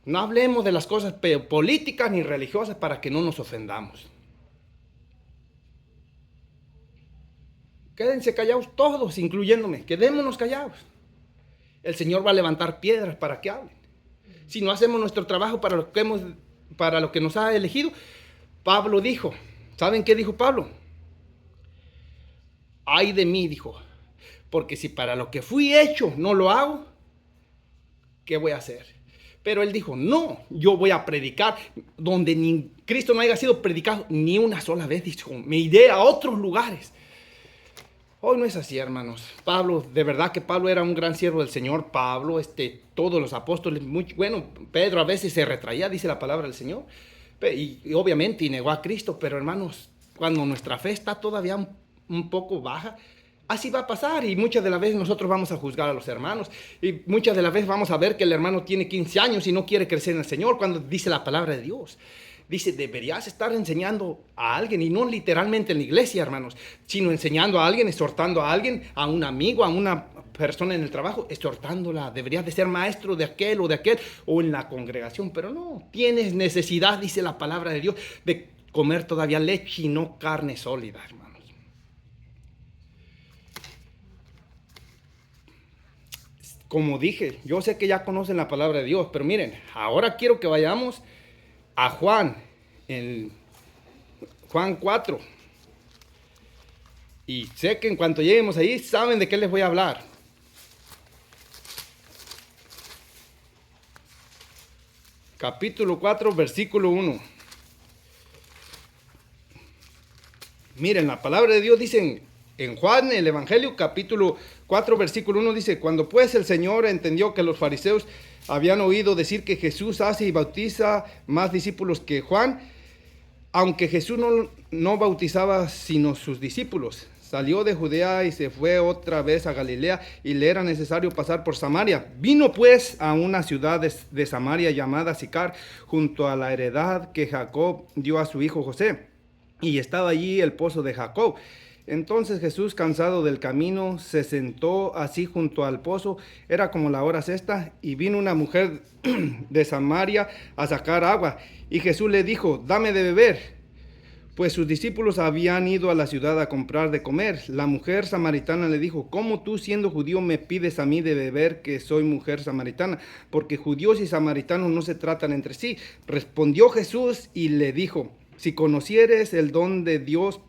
S1: no hablemos de las cosas políticas ni religiosas para que no nos ofendamos. Quédense callados todos, incluyéndome, quedémonos callados. El Señor va a levantar piedras para que hablen. Si no hacemos nuestro trabajo para lo que nos ha elegido, Pablo dijo, ¿saben qué dijo Pablo? Ay de mí, dijo. Porque si para lo que fui hecho no lo hago, ¿qué voy a hacer? Pero él dijo, no, yo voy a predicar donde ni Cristo no haya sido predicado ni una sola vez. Dijo, me iré a otros lugares. Hoy no es así, hermanos. Pablo, de verdad que Pablo era un gran siervo del Señor. Pablo, todos los apóstoles, bueno, Pedro a veces se retraía, dice la palabra del Señor. Y obviamente negó a Cristo, pero hermanos, cuando nuestra fe está todavía un poco baja, así va a pasar y muchas de las veces nosotros vamos a juzgar a los hermanos y muchas de las veces vamos a ver que el hermano tiene 15 años y no quiere crecer en el Señor cuando dice la palabra de Dios. Dice, deberías estar enseñando a alguien y no literalmente en la iglesia, hermanos, sino enseñando a alguien, exhortando a alguien, a un amigo, a una persona en el trabajo, exhortándola. Deberías de ser maestro de aquel o en la congregación, pero no, tienes necesidad, dice la palabra de Dios, de comer todavía leche y no carne sólida, hermano. Como dije, yo sé que ya conocen la palabra de Dios, pero miren, ahora quiero que vayamos a Juan, en Juan 4. Y sé que en cuanto lleguemos ahí, saben de qué les voy a hablar. Capítulo 4, versículo 1. Miren, la palabra de Dios dice en Juan, el Evangelio, capítulo 4, versículo 1, dice, cuando pues el Señor entendió que los fariseos habían oído decir que Jesús hace y bautiza más discípulos que Juan, aunque Jesús no bautizaba sino sus discípulos, salió de Judea y se fue otra vez a Galilea y le era necesario pasar por Samaria. Vino pues a una ciudad de Samaria llamada Sicar, junto a la heredad que Jacob dio a su hijo José, y estaba allí el pozo de Jacob. Entonces Jesús, cansado del camino, se sentó así junto al pozo. Era como la hora sexta, y vino una mujer de Samaria a sacar agua. Y Jesús le dijo, dame de beber, pues sus discípulos habían ido a la ciudad a comprar de comer. La mujer samaritana le dijo, ¿cómo tú, siendo judío, me pides a mí de beber, que soy mujer samaritana? Porque judíos y samaritanos no se tratan entre sí. Respondió Jesús y le dijo, si conocieres el don de Dios,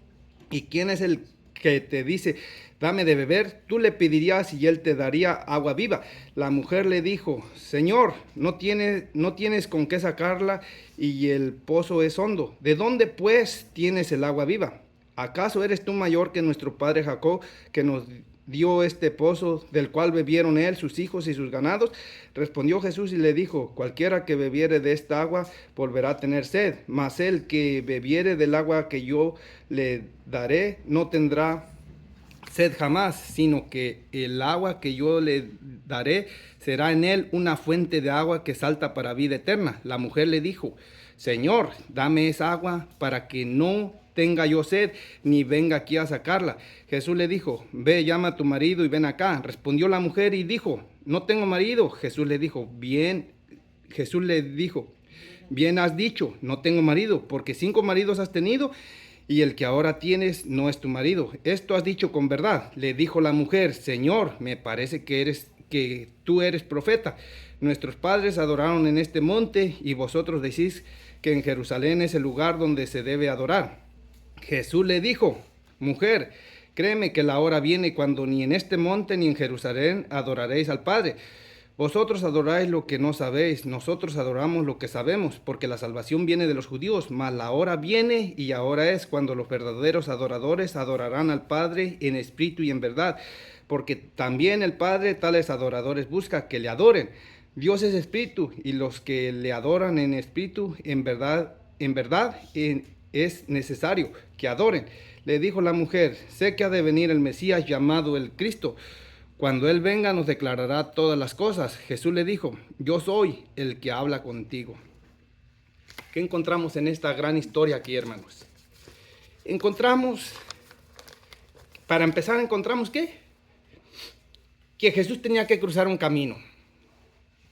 S1: ¿y quién es el que te dice, dame de beber? Tú le pedirías y él te daría agua viva. La mujer le dijo, Señor, no tienes con qué sacarla y el pozo es hondo. ¿De dónde pues tienes el agua viva? ¿Acaso eres tú mayor que nuestro padre Jacob, que nos
S4: dio este pozo del cual bebieron él, sus hijos y sus ganados? Respondió Jesús y le dijo, cualquiera que bebiere de esta agua volverá a tener sed, mas el que bebiere del agua que yo le daré no tendrá sed jamás, sino que el agua que yo le daré será en él una fuente de agua que salta para vida eterna. La mujer le dijo, Señor, dame esa agua para que no tenga yo sed, ni venga aquí a sacarla. Jesús le dijo, ve, llama a tu marido y ven acá. Respondió la mujer y dijo, no tengo marido. Jesús le dijo, bien has dicho, no tengo marido, porque 5 maridos has tenido, y el que ahora tienes no es tu marido. Esto has dicho con verdad. Le dijo la mujer, Señor, me parece que tú eres profeta. Nuestros padres adoraron en este monte, y vosotros decís que en Jerusalén es el lugar donde se debe adorar. Jesús le dijo, mujer, créeme que la hora viene cuando ni en este monte ni en Jerusalén adoraréis al Padre. Vosotros adoráis lo que no sabéis, nosotros adoramos lo que sabemos, porque la salvación viene de los judíos, mas la hora viene y ahora es cuando los verdaderos adoradores adorarán al Padre en espíritu y en verdad, porque también el Padre tales adoradores busca que le adoren. Dios es espíritu, y los que le adoran en espíritu, en verdad, es necesario que adoren. Le dijo la mujer, sé que ha de venir el Mesías llamado el Cristo. Cuando Él venga nos declarará todas las cosas. Jesús le dijo, yo soy el que habla contigo. ¿Qué encontramos en esta gran historia aquí, hermanos? Para empezar, encontramos ¿qué? Que Jesús tenía que cruzar un camino.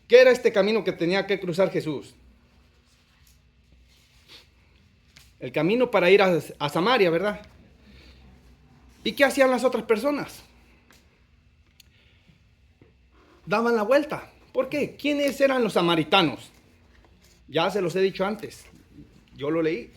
S4: ¿Qué era este camino que tenía que cruzar Jesús? El camino para ir a Samaria, ¿verdad? ¿Y qué hacían las otras personas? Daban la vuelta. ¿Por qué? ¿Quiénes eran los samaritanos? Ya se los he dicho antes. Yo lo leí.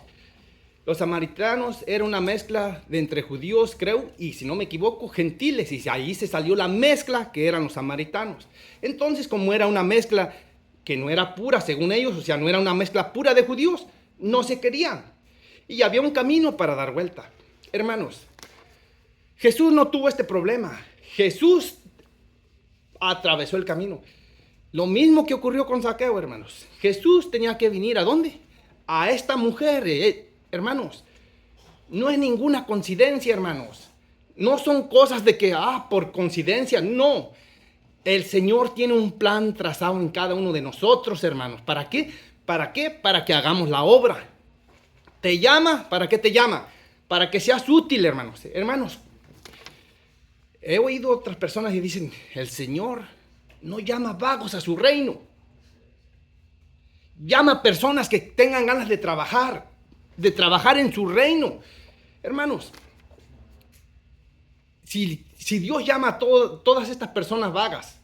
S4: Los samaritanos era una mezcla de entre judíos, creo, y si no me equivoco, gentiles. Y ahí se salió la mezcla que eran los samaritanos. Entonces, como era una mezcla que no era pura, según ellos, o sea, no era una mezcla pura de judíos, no se querían. Y había un camino para dar vuelta. Hermanos, Jesús no tuvo este problema. Jesús atravesó el camino. Lo mismo que ocurrió con Zaqueo, hermanos. Jesús tenía que venir, ¿a dónde? A esta mujer, hermanos. No es ninguna coincidencia, hermanos. No son cosas de que, por coincidencia, no. El Señor tiene un plan trazado en cada uno de nosotros, hermanos. ¿Para qué? ¿Para qué? Para que hagamos la obra. ¿Te llama? ¿Para qué te llama? Para que seas útil, hermanos. Hermanos, he oído otras personas y dicen, el Señor no llama vagos a su reino. Llama personas que tengan ganas de trabajar en su reino. Hermanos, si Dios llama a todas estas personas vagas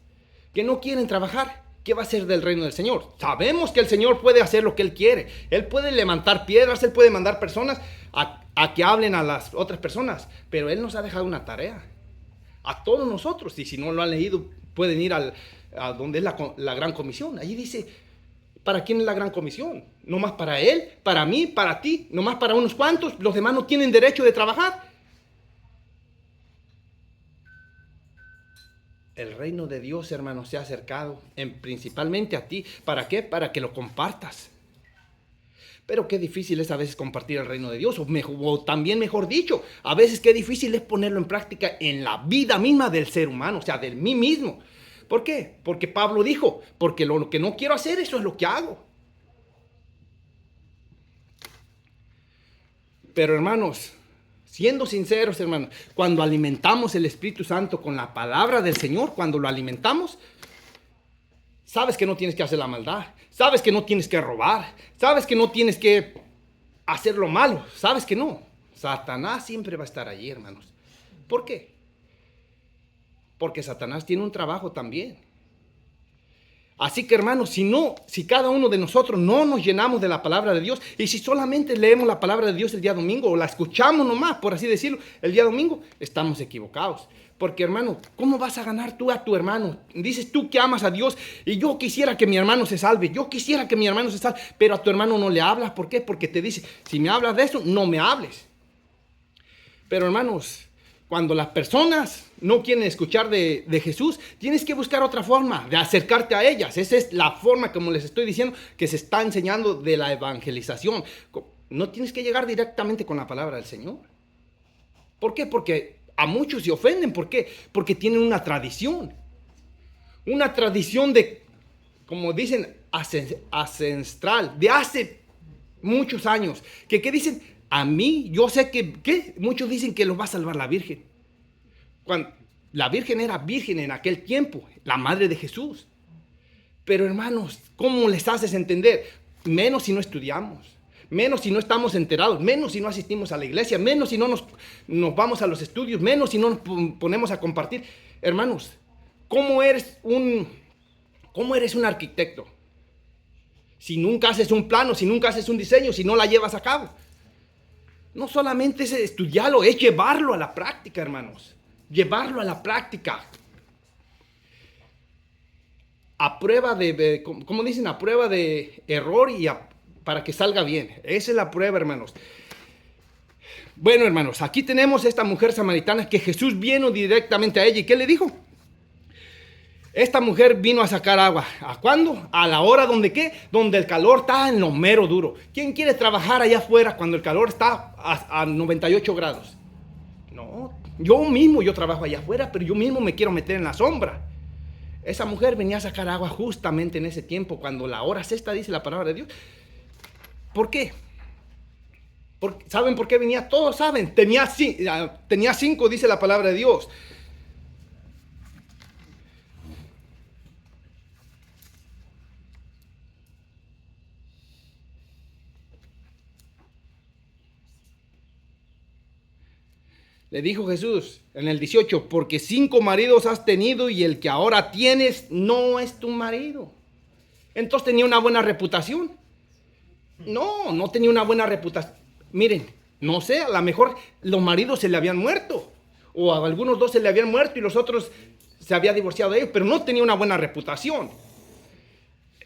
S4: que no quieren trabajar, ¿qué va a hacer del reino del Señor? Sabemos que el Señor puede hacer lo que Él quiere. Él puede levantar piedras, Él puede mandar personas a que hablen a las otras personas, pero Él nos ha dejado una tarea a todos nosotros, y si no lo han leído, pueden ir a donde es la gran comisión. Allí dice, ¿para quién es la gran comisión? No más para Él, para mí, para ti, no más para unos cuantos. Los demás no tienen derecho de trabajar. El reino de Dios, hermanos, se ha acercado principalmente a ti. ¿Para qué? Para que lo compartas. Pero qué difícil es a veces compartir el reino de Dios, o también mejor dicho, a veces qué difícil es ponerlo en práctica en la vida misma del ser humano, o sea, de mí mismo. ¿Por qué? Porque Pablo dijo, porque lo que no quiero hacer, eso es lo que hago. Pero hermanos, siendo sinceros, hermanos, cuando alimentamos el Espíritu Santo con la palabra del Señor, cuando lo alimentamos, sabes que no tienes que hacer la maldad, sabes que no tienes que robar, sabes que no tienes que hacer lo malo, sabes que no. Satanás siempre va a estar allí, hermanos. ¿Por qué? Porque Satanás tiene un trabajo también. Así que, hermanos, si cada uno de nosotros no nos llenamos de la palabra de Dios, y si solamente leemos la palabra de Dios el día domingo, o la escuchamos nomás, por así decirlo, el día domingo, estamos equivocados. Porque, hermano, ¿cómo vas a ganar tú a tu hermano? Dices tú que amas a Dios, y yo quisiera que mi hermano se salve, pero a tu hermano no le hablas. ¿Por qué? Porque te dice, si me hablas de eso, no me hables. Pero, hermanos,
S1: Cuando las personas no quieren escuchar de Jesús, tienes que buscar otra forma de acercarte a ellas. Esa es la forma, como les estoy diciendo, que se está enseñando de la evangelización. No tienes que llegar directamente con la palabra del Señor. ¿Por qué? Porque a muchos se ofenden. ¿Por qué? Porque tienen una tradición. Una tradición de, como dicen, ancestral, de hace muchos años. ¿Qué dicen? A mí, yo sé que muchos dicen que los va a salvar la Virgen. Cuando la Virgen era virgen en aquel tiempo, la madre de Jesús. Pero hermanos, ¿cómo les haces entender? Menos si no estudiamos, menos si no estamos enterados, menos si no asistimos a la iglesia, menos si no nos vamos a los estudios, menos si no nos ponemos a compartir. Hermanos, ¿cómo eres un arquitecto? Si nunca haces un plano, si nunca haces un diseño, si no la llevas a cabo. No solamente es estudiarlo, es llevarlo a la práctica, hermanos. Llevarlo a la práctica. A prueba de, como dicen, a prueba de error y para que salga bien. Esa es la prueba, hermanos. Bueno, hermanos, aquí tenemos esta mujer samaritana que Jesús vino directamente a ella. ¿Y qué le dijo? Esta mujer vino a sacar agua. ¿A cuándo? A la hora donde ¿qué? Donde el calor está en lo mero duro. ¿Quién quiere trabajar allá afuera cuando el calor está a 98 grados? No, yo trabajo allá afuera, pero yo mismo me quiero meter en la sombra. Esa mujer venía a sacar agua justamente en ese tiempo, cuando la hora sexta, dice la palabra de Dios. ¿Por qué? ¿Saben por qué venía? Todos saben. Tenía 5, dice la palabra de Dios. Le dijo Jesús en el 18, porque 5 maridos has tenido y el que ahora tienes no es tu marido. Entonces tenía una buena reputación. No tenía una buena reputación. Miren, no sé, a lo mejor los maridos se le habían muerto. O a algunos 2 se le habían muerto y los otros se había divorciado de ellos, pero no tenía una buena reputación.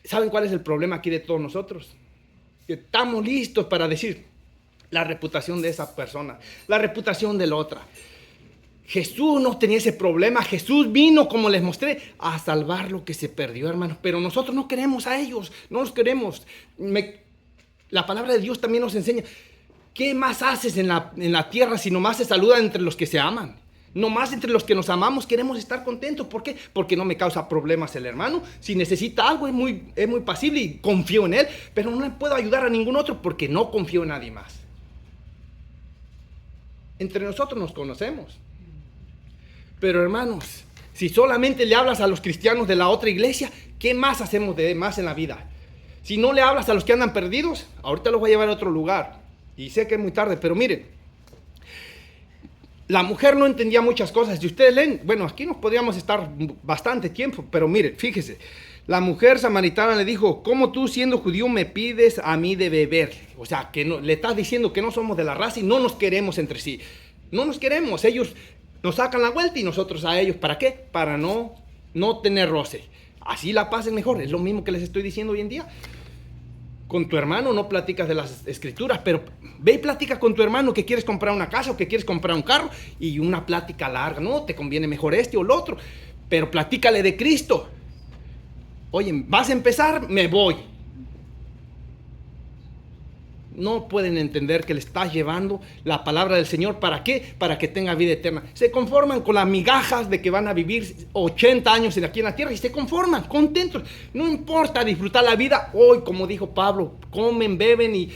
S1: ¿Saben cuál es el problema aquí de todos nosotros? Que estamos listos para decir la reputación de esa persona, la reputación de la otra. Jesús no tenía ese problema. Jesús vino, como les mostré, a salvar lo que se perdió, hermanos. Pero nosotros no queremos a ellos, no los queremos. La palabra de Dios también nos enseña. ¿Qué más haces en la tierra si nomás se saluda entre los que se aman? Nomás entre los que nos amamos queremos estar contentos. ¿Por qué? Porque no me causa problemas el hermano. Si necesita algo es muy pasible y confío en él. Pero no le puedo ayudar a ningún otro porque no confío en nadie más. Entre nosotros nos conocemos. Pero hermanos, si solamente le hablas a los cristianos de la otra iglesia, ¿qué más hacemos de más en la vida? Si no le hablas a los que andan perdidos, ahorita los voy a llevar a otro lugar. Y sé que es muy tarde, pero miren, la mujer no entendía muchas cosas. Si ustedes leen, bueno, aquí nos podríamos estar bastante tiempo, pero miren, fíjese. La mujer samaritana le dijo, ¿cómo tú siendo judío me pides a mí de beber? O sea, que no, le estás diciendo que no somos de la raza y no nos queremos entre sí. No nos queremos. Ellos nos sacan la vuelta y nosotros a ellos. ¿Para qué? Para no tener roce. Así la paz es mejor. Es lo mismo que les estoy diciendo hoy en día. Con tu hermano no platicas de las escrituras, pero ve y platica con tu hermano que quieres comprar una casa o que quieres comprar un carro y una plática larga. No, te conviene mejor este o el otro, pero platícale de Cristo. Oye, ¿vas a empezar? Me voy. No pueden entender que le estás llevando la palabra del Señor. ¿Para qué? Para que tenga vida eterna. Se conforman con las migajas de que van a vivir 80 años aquí en la tierra y se conforman, contentos. No importa disfrutar la vida. Hoy, como dijo Pablo, comen, beben y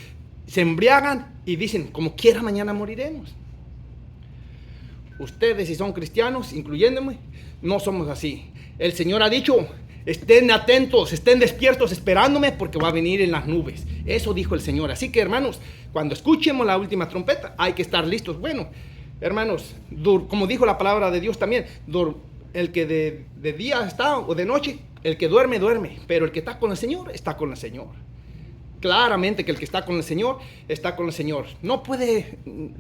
S1: se embriagan y dicen, como quiera mañana moriremos. Ustedes, si son cristianos, incluyéndome, no somos así. El Señor ha dicho, estén atentos, estén despiertos esperándome porque va a venir en las nubes. Eso dijo el Señor. Así que, hermanos, cuando escuchemos la última trompeta, hay que estar listos. Bueno, hermanos, como dijo la palabra de Dios también, el que de día está o de noche, el que duerme, duerme. Pero el que está con el Señor, está con el Señor. Claramente que el que está con el Señor, está con el Señor. Dios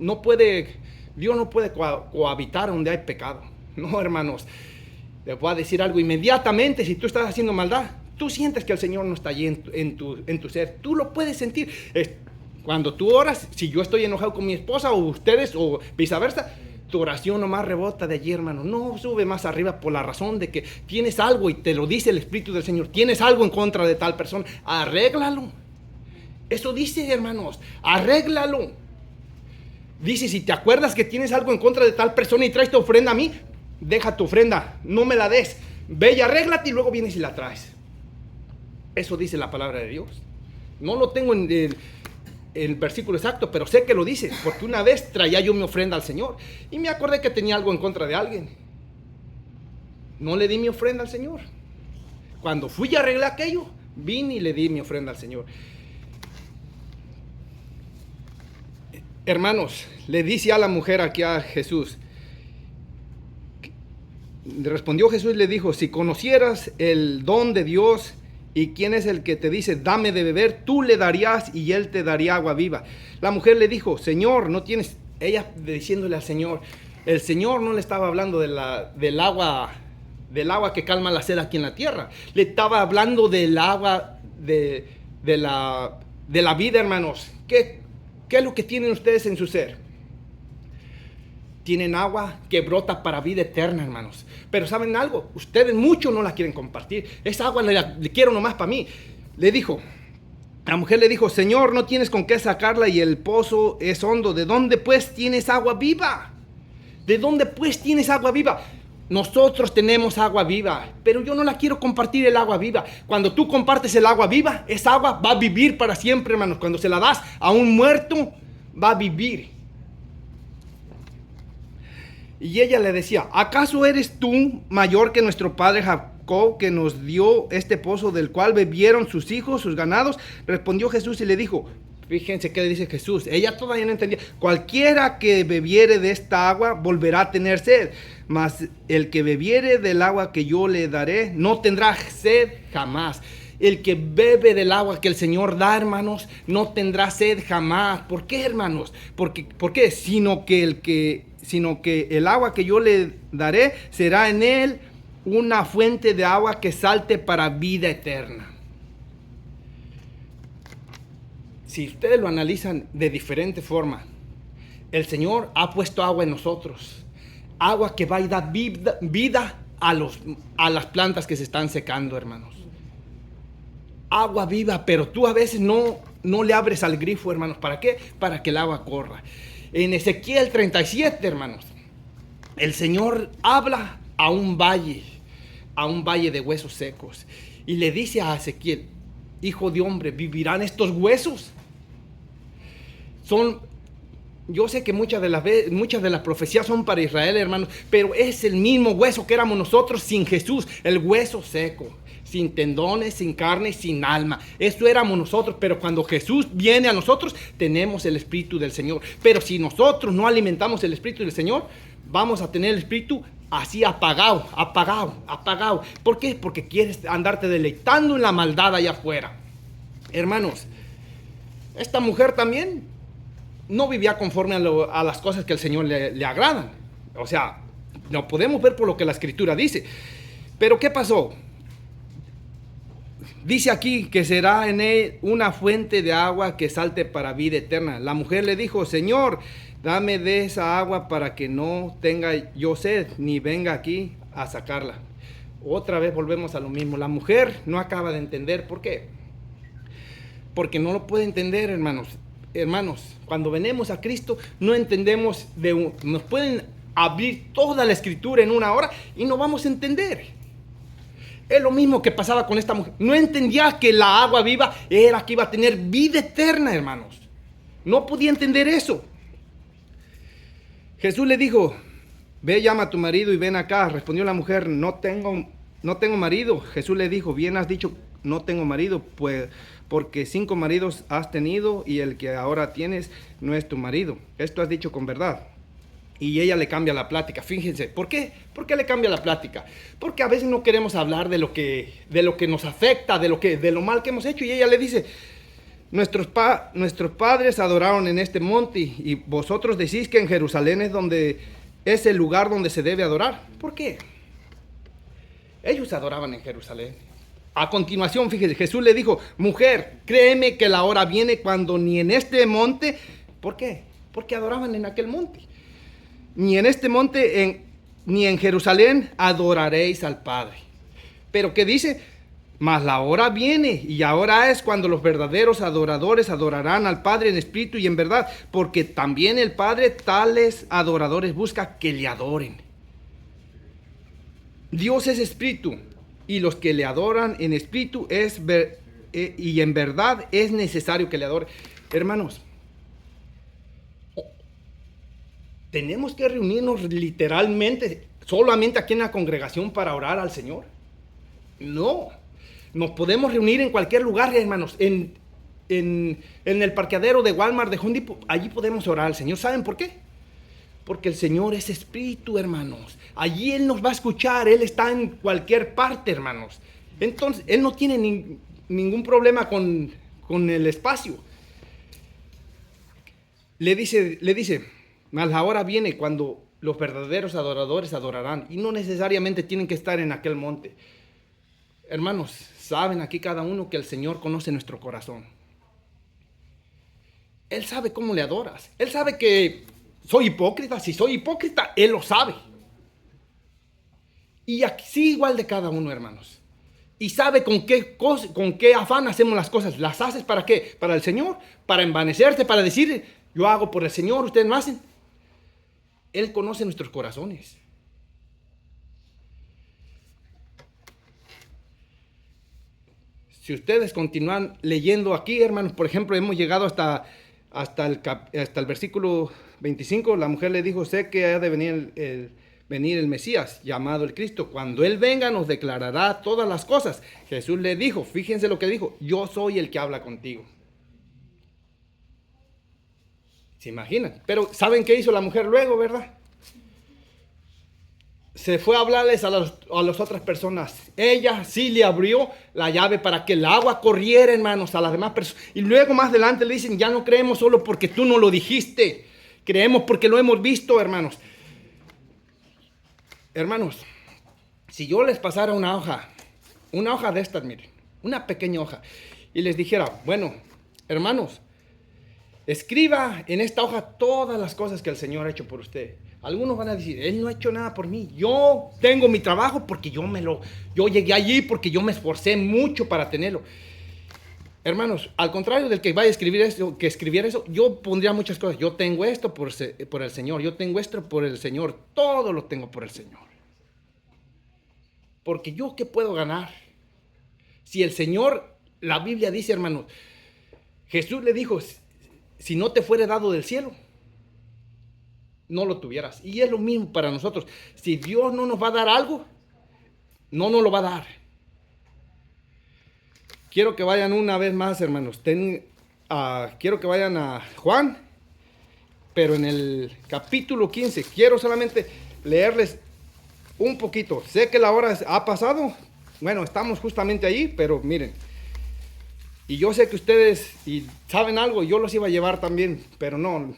S1: no puede cohabitar donde hay pecado. No, hermanos. Les voy a decir algo inmediatamente. Si tú estás haciendo maldad, tú sientes que el Señor no está allí en tu ser. Tú lo puedes sentir. Cuando tú oras, si yo estoy enojado con mi esposa o ustedes o viceversa, tu oración nomás rebota de allí, hermano. No sube más arriba por la razón de que tienes algo y te lo dice el Espíritu del Señor. Tienes algo en contra de tal persona. Arréglalo. Eso dice, hermanos. Arréglalo. Dice, si te acuerdas que tienes algo en contra de tal persona y traes tu ofrenda a mí, deja tu ofrenda. No me la des. Ve y arréglate y luego vienes y la traes. Eso dice la palabra de Dios. No lo tengo en el versículo exacto, pero sé que lo dice, porque una vez traía yo mi ofrenda al Señor y me acordé que tenía algo en contra de alguien. No le di mi ofrenda al Señor. Cuando fui a arreglar aquello, vine y le di mi ofrenda al Señor. Hermanos, le dice a la mujer aquí a Jesús. Le respondió Jesús y le dijo, si conocieras el don de Dios y quién es el que te dice, dame de beber, tú le darías y él te daría agua viva. La mujer le dijo, Señor, no tienes, ella diciéndole al Señor, el Señor no le estaba hablando del agua que calma la sed aquí en la tierra, le estaba hablando del agua de la vida, hermanos. ¿Qué es lo que tienen ustedes en su ser? Tienen agua que brota para vida eterna, hermanos. Pero ¿saben algo? Ustedes mucho no la quieren compartir. Esa agua le quiero nomás para mí. La mujer le dijo, Señor, no tienes con qué sacarla y el pozo es hondo. ¿De dónde pues tienes agua viva? ¿De dónde pues tienes agua viva? Nosotros tenemos agua viva, pero yo no la quiero compartir el agua viva. Cuando tú compartes el agua viva, esa agua va a vivir para siempre, hermanos. Cuando se la das a un muerto, va a vivir. Y ella le decía, ¿acaso eres tú mayor que nuestro padre Jacob, que nos dio este pozo del cual bebieron sus hijos, sus ganados? Respondió Jesús y le dijo, fíjense qué le dice Jesús, ella todavía no entendía, cualquiera que bebiere de esta agua volverá a tener sed, mas el que bebiere del agua que yo le daré no tendrá sed jamás. El que bebe del agua que el Señor da, hermanos, no tendrá sed jamás. ¿Por qué, hermanos? ¿Por qué? Sino que el agua que yo le daré será en él una fuente de agua que salte para vida eterna. Si ustedes lo analizan de diferente forma, el Señor ha puesto agua en nosotros. Agua que va a dar vida a las plantas que se están secando, hermanos. Agua viva, pero tú a veces no le abres al grifo, hermanos. ¿Para qué? Para que el agua corra. En Ezequiel 37, hermanos, el Señor habla a un valle de huesos secos. Y le dice a Ezequiel, hijo de hombre, ¿vivirán estos huesos? Yo sé que muchas de las profecías son para Israel, hermanos, pero es el mismo hueso que éramos nosotros sin Jesús, el hueso seco. Sin tendones, sin carne, sin alma. Eso éramos nosotros, pero cuando Jesús viene a nosotros, tenemos el Espíritu del Señor. Pero si nosotros no alimentamos el Espíritu del Señor, vamos a tener el Espíritu así apagado. ¿Por qué? Porque quieres andarte deleitando en la maldad allá afuera. Hermanos, esta mujer también no vivía conforme a las cosas que al Señor le agradan. O sea, lo podemos ver por lo que la Escritura dice. Pero ¿qué pasó? Dice aquí que será en él una fuente de agua que salte para vida eterna. La mujer le dijo, Señor, dame de esa agua para que no tenga yo sed, ni venga aquí a sacarla. Otra vez volvemos a lo mismo. La mujer no acaba de entender. ¿Por qué? Porque no lo puede entender, hermanos. Hermanos, cuando venimos a Cristo, no entendemos, nos pueden abrir toda la Escritura en una hora y no vamos a entender. Es lo mismo que pasaba con esta mujer. No entendía que la agua viva era que iba a tener vida eterna, hermanos. No podía entender eso. Jesús le dijo, ve, llama a tu marido y ven acá. Respondió la mujer, no tengo marido. Jesús le dijo, bien has dicho, no tengo marido, pues porque 5 maridos has tenido y el que ahora tienes no es tu marido. Esto has dicho con verdad. Y ella le cambia la plática. Fíjense, ¿por qué? ¿Por qué le cambia la plática? Porque a veces no queremos hablar de lo que nos afecta, de lo mal que hemos hecho. Y ella le dice, nuestros padres adoraron en este monte y vosotros decís que en Jerusalén es el lugar donde se debe adorar. ¿Por qué? Ellos adoraban en Jerusalén. A continuación, fíjese, Jesús le dijo, mujer, créeme que la hora viene cuando ni en este monte. ¿Por qué? Porque adoraban en aquel monte.
S4: ni en este monte, ni en Jerusalén adoraréis al Padre. Pero ¿qué dice? Mas la hora viene, y ahora es cuando los verdaderos adoradores adorarán al Padre en espíritu y en verdad, porque también el Padre tales adoradores busca que le adoren. Dios es espíritu, y los que le adoran en espíritu y en verdad es necesario que le adoren. Hermanos, tenemos que reunirnos literalmente, solamente aquí en la congregación para orar al Señor. No, nos podemos reunir en cualquier lugar, hermanos, en el parqueadero de Walmart, de Home Depot, allí podemos orar al Señor. ¿Saben por qué? Porque el Señor es espíritu, hermanos. Allí Él nos va a escuchar, Él está en cualquier parte, hermanos. Entonces, Él no tiene ningún problema con el espacio. Le dice, mas la hora viene cuando los verdaderos adoradores adorarán, y no necesariamente tienen que estar en aquel monte. Hermanos, saben aquí cada uno que el Señor conoce nuestro corazón. Él sabe cómo le adoras. Él sabe que soy hipócrita. Si soy hipócrita, Él lo sabe. Y así igual de cada uno, hermanos. Y sabe con qué afán hacemos las cosas. ¿Las haces para qué? ¿Para el Señor? ¿Para envanecerte? ¿Para decir, yo hago por el Señor, ustedes no hacen? Él conoce nuestros corazones. Si ustedes continúan leyendo aquí, hermanos, por ejemplo, hemos llegado hasta el versículo 25. La mujer le dijo, sé que ha de venir el Mesías, llamado el Cristo. Cuando Él venga, nos declarará todas las cosas. Jesús le dijo, fíjense lo que dijo, yo soy el que habla contigo. ¿Se imaginan? Pero ¿saben qué hizo la mujer luego, verdad? Se fue a hablarles a las otras personas. Ella sí le abrió la llave para que el agua corriera, hermanos, a las demás personas. Y luego más adelante le dicen, ya no creemos solo porque tú no lo dijiste. Creemos porque lo hemos visto, hermanos. Hermanos, si yo les pasara una hoja de estas, miren, una pequeña hoja, y les dijera, bueno, hermanos, escriba en esta hoja todas las cosas que el Señor ha hecho por usted. Algunos van a decir, Él no ha hecho nada por mí. Yo tengo mi trabajo porque yo llegué allí porque yo me esforcé mucho para tenerlo. Hermanos, al contrario del que vaya a escribir eso, que escribiera eso, yo pondría muchas cosas. Yo tengo esto por el Señor, yo tengo esto por el Señor, todo lo tengo por el Señor. Porque yo, ¿qué puedo ganar? Si el Señor, la Biblia dice, hermanos, Jesús le dijo, si no te fuere dado del cielo, no lo tuvieras. Y es lo mismo para nosotros. Si Dios no nos va a dar algo, no nos lo va a dar. Quiero que vayan una vez más, hermanos. Quiero que vayan a Juan, pero en el capítulo 15. Quiero solamente leerles un poquito. Sé que la hora ha pasado. Bueno, estamos justamente ahí, pero miren. Y yo sé que ustedes saben algo, yo los iba a llevar también, pero no.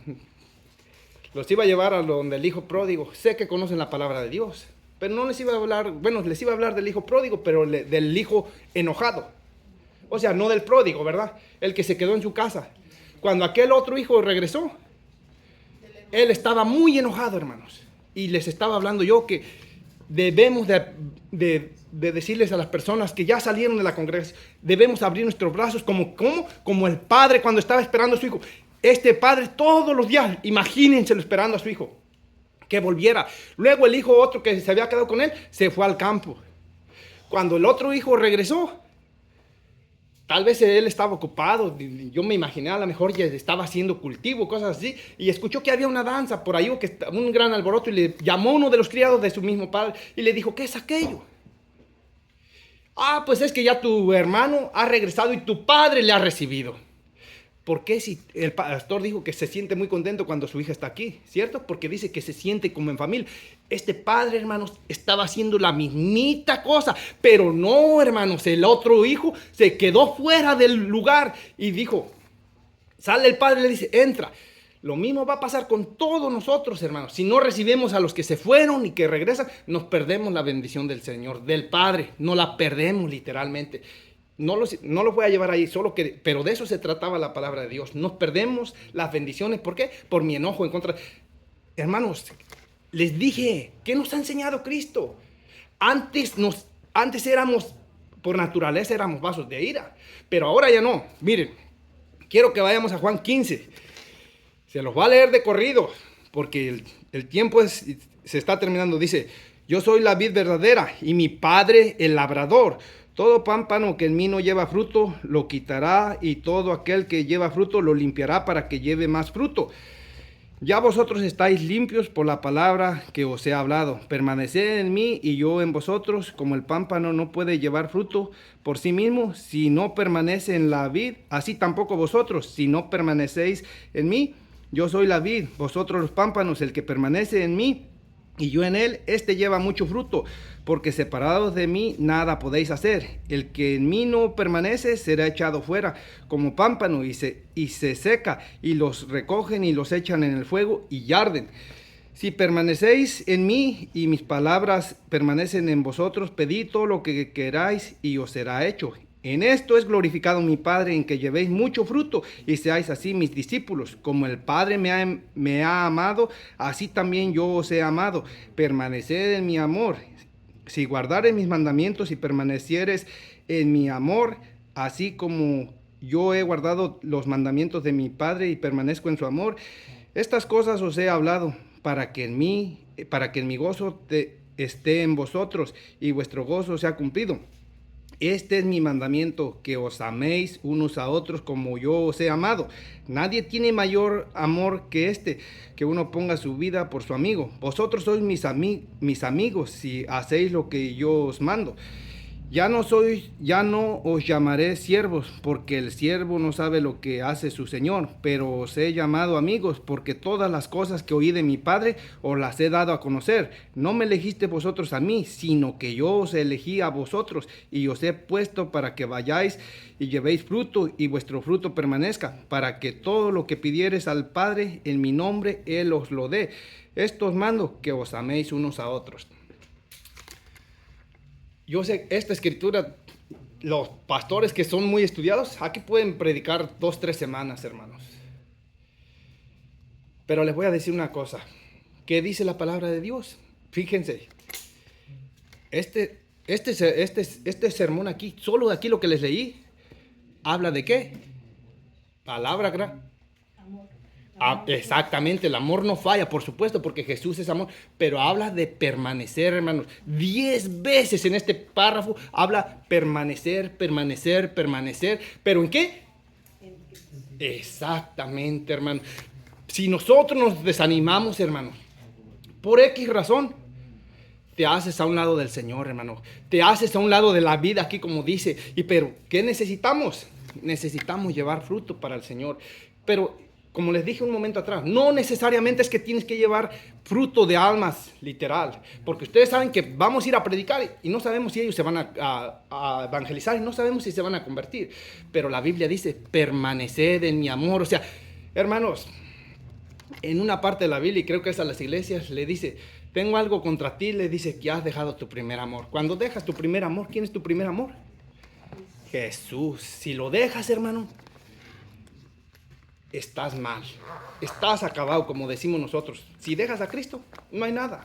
S4: Los iba a llevar a donde el hijo pródigo. Sé que conocen la palabra de Dios, pero no les iba a hablar, bueno, les iba a hablar del hijo pródigo, pero del hijo enojado. O sea, no del pródigo, ¿verdad? El que se quedó en su casa. Cuando aquel otro hijo regresó, él estaba muy enojado, hermanos. Y les estaba hablando yo que debemos de decirles a las personas que ya salieron de la congregación, debemos abrir nuestros brazos como el padre cuando estaba esperando a su hijo. Este padre todos los días, imagínenselo esperando a su hijo, que volviera. Luego el hijo otro que se había quedado con él, se fue al campo. Cuando el otro hijo regresó, tal vez él estaba ocupado, yo me imaginé a lo mejor ya estaba haciendo cultivo, cosas así, y escuchó que había una danza por ahí, un gran alboroto, y le llamó a uno de los criados de su mismo padre, y le dijo, ¿qué es aquello? Ah, pues es que ya tu hermano ha regresado y tu padre le ha recibido. ¿Por qué si el pastor dijo que se siente muy contento cuando su hija está aquí? ¿Cierto? Porque dice que se siente como en familia. Este padre, hermanos, estaba haciendo la mismita cosa. Pero no, hermanos, el otro hijo se quedó fuera del lugar y dijo, sale el padre y le dice, entra. Lo mismo va a pasar con todos nosotros, hermanos. Si no recibimos a los que se fueron y que regresan, nos perdemos la bendición del Señor, del Padre. No la perdemos literalmente. No los voy a llevar ahí, pero de eso se trataba la palabra de Dios. Nos perdemos las bendiciones. ¿Por qué? Por mi enojo en contra. Hermanos,
S1: Les dije, ¿qué nos ha enseñado Cristo? Antes éramos, por naturaleza éramos vasos de ira, pero ahora ya no. Miren, quiero que vayamos a Juan 15. Se los voy a leer de corrido, porque el tiempo se está terminando. Dice, yo soy la vid verdadera y mi Padre el labrador. Todo pámpano que en mí no lleva fruto, lo quitará, y todo aquel que lleva fruto, lo limpiará para que lleve más fruto. Ya vosotros estáis limpios por la palabra que os he hablado. Permaneced en mí y yo en vosotros, como el pámpano no puede llevar fruto por sí mismo si no permanece en la vid, así tampoco vosotros, si no permanecéis en mí. Yo soy la vid, vosotros los pámpanos. El que permanece en mí y yo en él, este lleva mucho fruto, porque separados de mí nada podéis hacer. El que en mí no permanece será echado fuera como pámpano y se seca, y los recogen y los echan en el fuego y arden. Si permanecéis en mí y mis palabras permanecen en vosotros, pedid todo lo que queráis y os será hecho. En esto es glorificado mi Padre, en que llevéis mucho fruto y seáis así mis discípulos. Como el Padre me ha amado, así también yo os he amado. Permaneced en mi amor. Si guardares mis mandamientos y permanecieres en mi amor, así como yo he guardado los mandamientos de mi Padre y permanezco en su amor, estas cosas os he hablado, para que en mi gozo esté en vosotros y vuestro gozo sea cumplido. Este es mi mandamiento, que os améis unos a otros como yo os he amado. Nadie tiene mayor amor que este, que uno ponga su vida por su amigo. Vosotros sois mis amigos si hacéis lo que yo os mando. Ya no os llamaré siervos, porque el siervo no sabe lo que hace su señor, pero os he llamado amigos, porque todas las cosas que oí de mi Padre os las he dado a conocer. No me elegiste vosotros a mí, sino que yo os elegí a vosotros, y os he puesto para que vayáis y llevéis fruto, y vuestro fruto permanezca, para que todo lo que pidiereis al Padre en mi nombre, Él os lo dé. Esto os mando, que os améis unos a otros. Yo sé, esta escritura, los pastores que son muy estudiados, aquí pueden predicar 2-3 semanas, hermanos. Pero les voy a decir una cosa. ¿Qué dice la palabra de Dios? Fíjense, este sermón aquí, solo de aquí lo que les leí, habla de ¿qué? Palabra grande. Exactamente, el amor no falla, por supuesto, porque Jesús es amor, pero habla de permanecer, hermanos. 10 veces en este párrafo habla permanecer, permanecer, permanecer. ¿Pero en qué? Exactamente, hermano. Si nosotros nos desanimamos, hermanos, por X razón, te haces a un lado del Señor, hermano. Te haces a un lado de la vida aquí, como dice. Pero, ¿qué necesitamos? Necesitamos llevar fruto para el Señor. Pero, como les dije un momento atrás, no necesariamente es que tienes que llevar fruto de almas, literal. Porque ustedes saben que vamos a ir a predicar y no sabemos si ellos se van a evangelizar y no sabemos si se van a convertir. Pero la Biblia dice, permaneced en mi amor. O sea, hermanos, en una parte de la Biblia, y creo que es a las iglesias, le dice, tengo algo contra ti, le dice que has dejado tu primer amor. Cuando dejas tu primer amor, ¿quién es tu primer amor? Jesús. Si lo dejas, hermano, estás mal, estás acabado, como decimos nosotros. Si dejas a Cristo, no hay nada.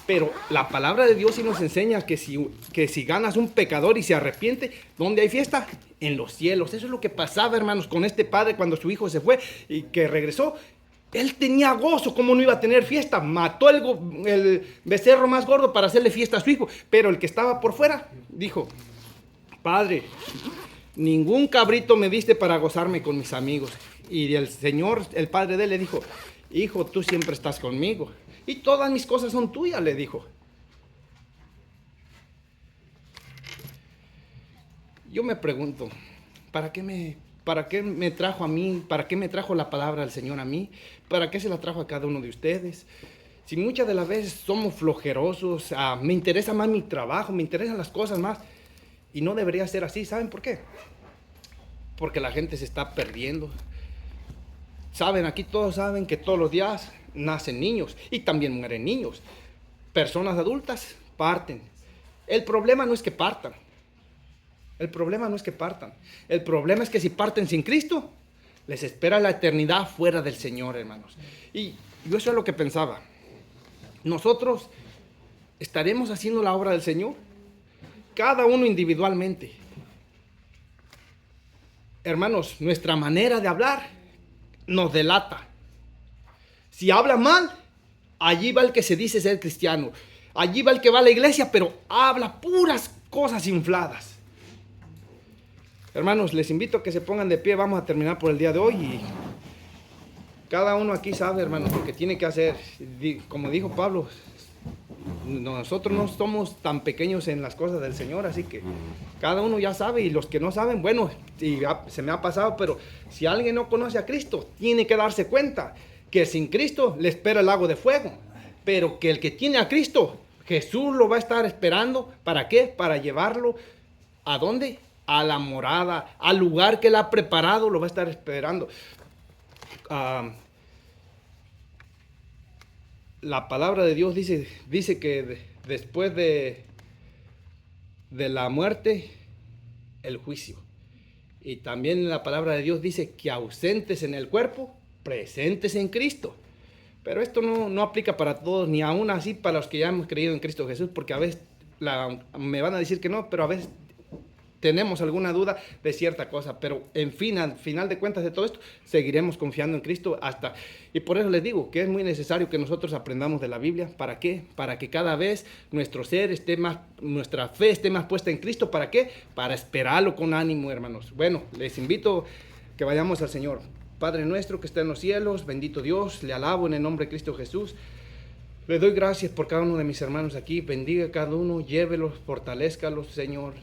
S1: Pero la palabra de Dios sí nos enseña que si ganas un pecador y se arrepiente, ¿dónde hay fiesta? En los cielos. Eso es lo que pasaba, hermanos, con este padre cuando su hijo se fue y que regresó. Él tenía gozo, ¿cómo no iba a tener fiesta? Mató el becerro más gordo para hacerle fiesta a su hijo. Pero el que estaba por fuera dijo, Padre, ningún cabrito me diste para gozarme con mis amigos. Y el Señor, el padre de él, le dijo, hijo, tú siempre estás conmigo y todas mis cosas son tuyas, le dijo. Yo me pregunto, ¿para qué me trajo a mí? ¿Para qué me trajo la palabra del Señor a mí? ¿Para qué se la trajo a cada uno de ustedes? Si muchas de las veces somos flojerosos, me interesa más mi trabajo, me interesan las cosas más, y no debería ser así. ¿Saben por qué? Porque la gente se está perdiendo. Saben, aquí todos saben que todos los días nacen niños y también mueren niños. Personas adultas parten. El problema no es que partan. El problema no es que partan. El problema es que si parten sin Cristo, les espera la eternidad fuera del Señor, hermanos. Y yo eso es lo que pensaba. nosotros estaremos haciendo la obra del Señor, cada uno individualmente. Hermanos, nuestra manera de hablar nos delata. Si habla mal, allí va el que se dice ser cristiano. Allí va el que va a la iglesia, pero habla puras cosas infladas. Hermanos, les invito a que se pongan de pie. Vamos a terminar por el día de hoy. Y cada uno aquí sabe, hermanos, lo que tiene que hacer. Como dijo Pablo, nosotros no somos tan pequeños en las cosas del Señor, así que cada uno ya sabe. Y los que no saben, bueno, se me ha pasado, pero si alguien no conoce a Cristo, tiene que darse cuenta que sin Cristo le espera el lago de fuego. Pero que el que tiene a Cristo, Jesús lo va a estar esperando. ¿Para qué? Para llevarlo ¿a dónde? A la morada, al lugar que Él ha preparado, lo va a estar esperando. La palabra de Dios dice que después de la muerte, el juicio. Y también la palabra de Dios dice que ausentes en el cuerpo, presentes en Cristo. Pero esto no aplica para todos, ni aún así para los que ya hemos creído en Cristo Jesús, porque a veces me van a decir que no, pero a veces tenemos alguna duda de cierta cosa. Pero al final de cuentas de todo esto, seguiremos confiando en Cristo hasta. Y por eso les digo que es muy necesario que nosotros aprendamos de la Biblia. ¿Para qué? Para que cada vez nuestra fe esté más puesta en Cristo. ¿Para qué? Para esperarlo con ánimo, hermanos. Bueno, les invito que vayamos al Señor. Padre nuestro que está en los cielos, bendito Dios, le alabo en el nombre de Cristo Jesús. Le doy gracias por cada uno de mis hermanos aquí. Bendiga a cada uno, llévelos, fortalézcalos, Señor,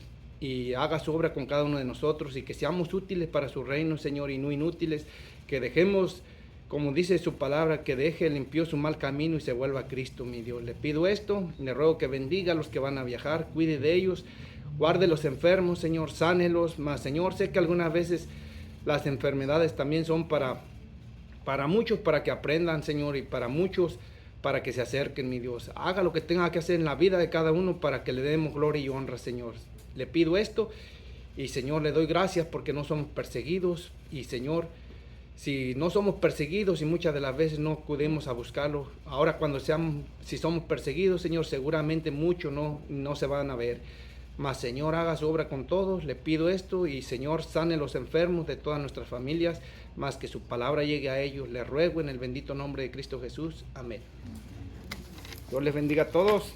S1: y haga su obra con cada uno de nosotros, y que seamos útiles para su reino, Señor, y no inútiles. Que dejemos, como dice su palabra, que deje el impío su mal camino y se vuelva a Cristo, mi Dios. Le pido esto, le ruego que bendiga a los que van a viajar, cuide de ellos, guarde los enfermos, Señor, sánelos. Mas, Señor, sé que algunas veces las enfermedades también son para muchos, para que aprendan, Señor, y para muchos, para que se acerquen, mi Dios. Haga lo que tenga que hacer en la vida de cada uno para que le demos gloria y honra, Señor. Le pido esto y, Señor, le doy gracias porque no somos perseguidos. Y, Señor, si no somos perseguidos y muchas de las veces no acudimos a buscarlo, ahora si somos perseguidos, Señor, seguramente muchos no se van a ver. Mas, Señor, haga su obra con todos. Le pido esto y, Señor, sane los enfermos de todas nuestras familias, más que su palabra llegue a ellos. Le ruego en el bendito nombre de Cristo Jesús. Amén. Dios les bendiga a todos.